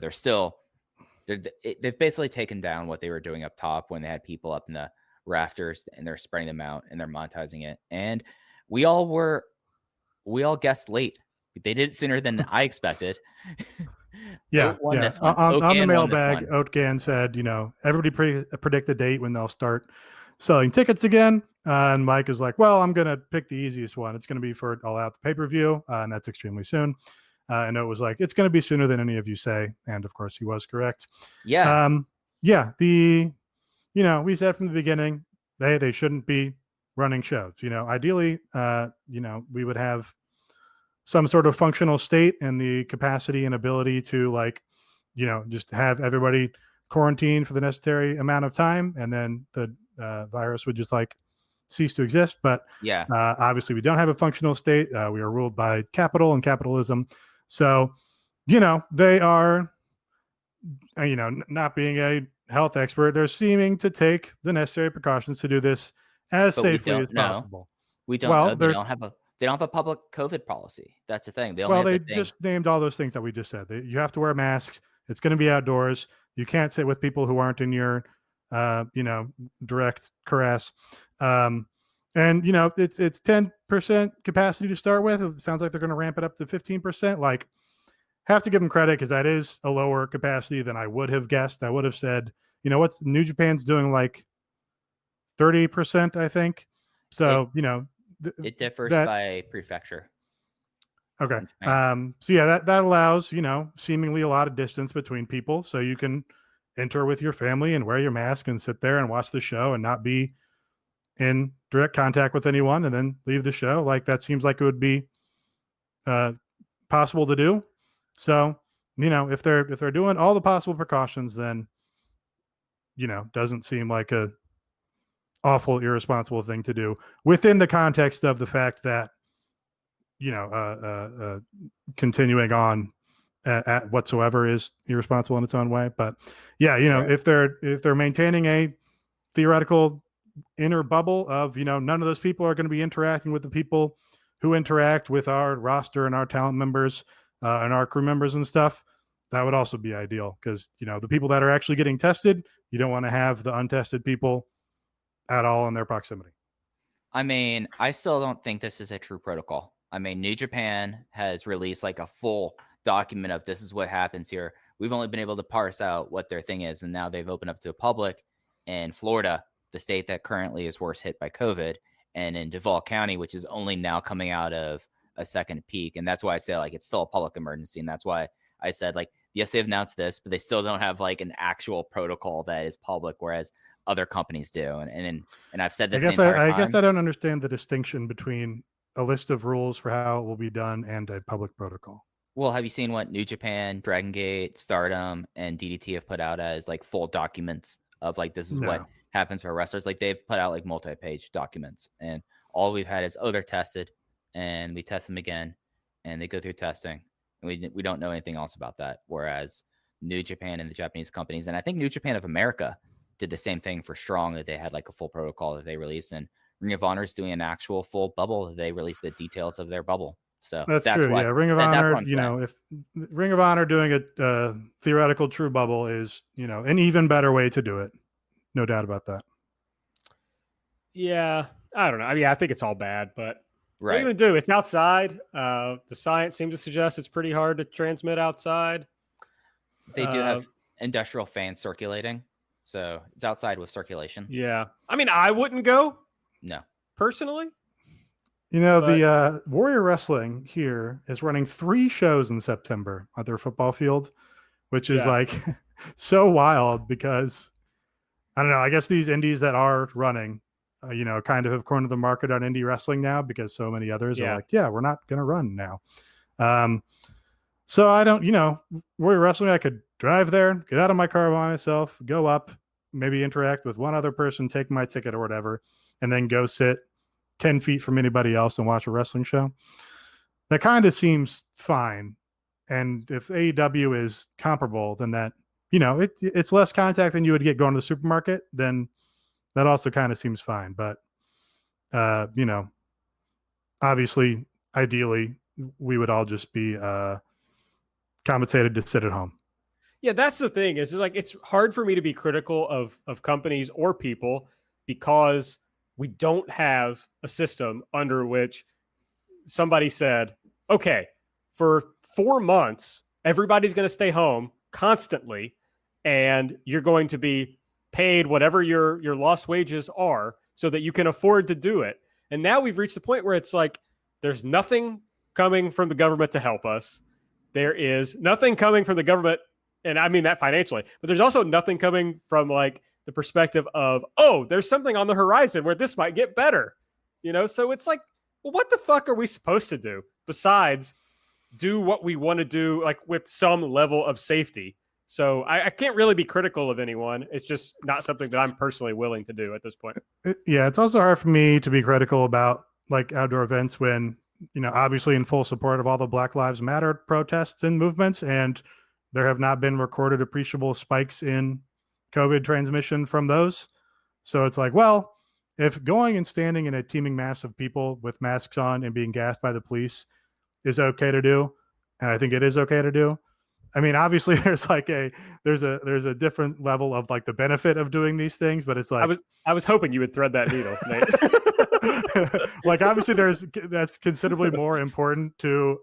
they've basically taken down what they were doing up top when they had people up in the rafters, and they're spreading them out and they're monetizing it. And we all guessed late. They did it sooner than I expected. Yeah. On the mailbag, Oatgan said, everybody predict the date when they'll start selling tickets again. And Mike is like, well, I'm going to pick the easiest one. It's going to be for All Out the pay-per-view, and that's extremely soon. And it was like, it's going to be sooner than any of you say. And of course, he was correct. Yeah. We said from the beginning, they shouldn't be running shows. Ideally, we would have some sort of functional state and the capacity and ability to just have everybody quarantined for the necessary amount of time. And then the virus would just cease to exist. But obviously we don't have a functional state. We are ruled by capital and capitalism. So, they are, not being a health expert, they're seeming to take the necessary precautions to do this as safely as possible. We don't know. They don't have a public COVID policy. That's the thing. They just named all those things that we just said. You have to wear masks. It's going to be outdoors. You can't sit with people who aren't in your, direct caress. And it's 10% capacity to start with. It sounds like they're going to ramp it up to 15%. Have to give them credit because that is a lower capacity than I would have guessed. I would have said, what's New Japan's doing 30%, I think. So it differs by prefecture. Okay. That allows seemingly a lot of distance between people, so you can enter with your family and wear your mask and sit there and watch the show and not be in direct contact with anyone, and then leave the show. That seems like it would be possible to do. So, if they're doing all the possible precautions, then doesn't seem like a awful, irresponsible thing to do within the context of the fact that continuing on at whatsoever is irresponsible in its own way. But if they're maintaining a theoretical inner bubble of none of those people are going to be interacting with the people who interact with our roster and our talent members and our crew members and stuff, that would also be ideal, because the people that are actually getting tested, you don't want to have the untested people at all in their proximity. I mean, I still don't think this is a true protocol. I mean, New Japan has released a full document of this is what happens here. We've only been able to parse out what their thing is, and now they've opened up to the public in Florida, the state that currently is worst hit by COVID, and in Duval County, which is only now coming out of a second peak. And that's why I say it's still a public emergency. And that's why I said yes, they've announced this, but they still don't have an actual protocol that is public, whereas other companies do. And I've said this. I guess I don't understand the distinction between a list of rules for how it will be done and a public protocol. Well, have you seen what New Japan, Dragon Gate, Stardom, and DDT have put out as full documents of this is what happens for wrestlers? They've put out multi-page documents, and all we've had is, they're tested, and we test them again, and they go through testing. And we don't know anything else about that. Whereas New Japan and the Japanese companies, and I think New Japan of America did the same thing for Strong, that they had a full protocol that they released, and Ring of Honor is doing an actual full bubble. They released the details of their bubble. So that's true. Ring of Honor, if Ring of Honor doing a theoretical true bubble is, an even better way to do it. No doubt about that. Yeah. I don't know. I mean, I think it's all bad, but what are you right. going to do? It's outside. The science seems to suggest it's pretty hard to transmit outside. They do have industrial fans circulating, so it's outside with circulation. Yeah. I mean, I wouldn't go. No. Personally. The Warrior Wrestling here is running 3 shows in September at their football field, which is like so wild because I don't know. I guess these indies that are running, kind of have cornered the market on indie wrestling now because so many others are like, yeah, we're not going to run now. So I don't, Warrior Wrestling, I could drive there, get out of my car by myself, go up, maybe interact with one other person, take my ticket or whatever, and then go sit 10 feet from anybody else and watch a wrestling show. That kind of seems fine. And if AEW is comparable, then that, it's less contact than you would get going to the supermarket, then that also kind of seems fine. But, obviously, ideally, we would all just be compensated to sit at home. Yeah, that's the thing. Is like it's hard for me to be critical of companies or people because we don't have a system under which somebody said, okay, for 4 months, everybody's going to stay home constantly, and you're going to be paid whatever your lost wages are so that you can afford to do it. And now we've reached the point where it's like, there's nothing coming from the government to help us. There is nothing coming from the government, and I mean that financially, but there's also nothing coming from like the perspective of, oh, there's something on the horizon where this might get better, So it's like, well, what the fuck are we supposed to do besides do what we want to do, like with some level of safety? So I can't really be critical of anyone. It's just not something that I'm personally willing to do at this point. Yeah, it's also hard for me to be critical about like outdoor events when, obviously in full support of all the Black Lives Matter protests and movements, and there have not been recorded appreciable spikes in COVID transmission from those. So it's like, well, if going and standing in a teeming mass of people with masks on and being gassed by the police is okay to do, and I think it is okay to do, I mean, obviously there's a different level of like the benefit of doing these things, but it's like I was hoping you would thread that needle, Nate. Like obviously that's considerably more important to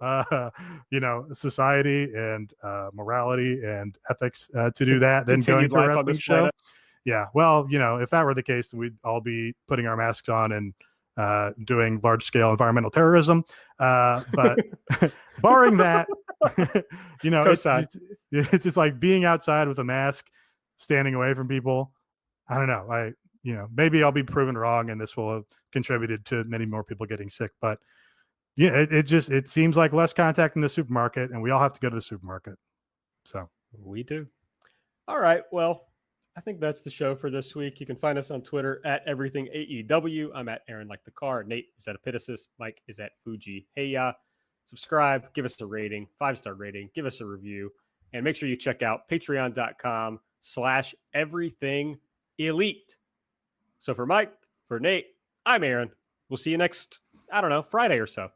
society and morality and ethics to do that than going to a wrestling show. Planet. Yeah, well, if that were the case, then we'd all be putting our masks on and doing large scale environmental terrorism. But barring that, it's just like being outside with a mask, standing away from people. I don't know. Maybe I'll be proven wrong and this will have contributed to many more people getting sick. But yeah, it seems like less contact in the supermarket, and we all have to go to the supermarket. So we do. All right. Well, I think that's the show for this week. You can find us on Twitter at Everything AEW. I'm at Aaron Like the Car. Nate is at Epitasis. Mike is at Fuji Heya. Subscribe, give us a rating, 5-star rating, give us a review, and make sure you check out patreon.com/everything elite. So for Mike, for Nate, I'm Aaron. We'll see you next, Friday or so.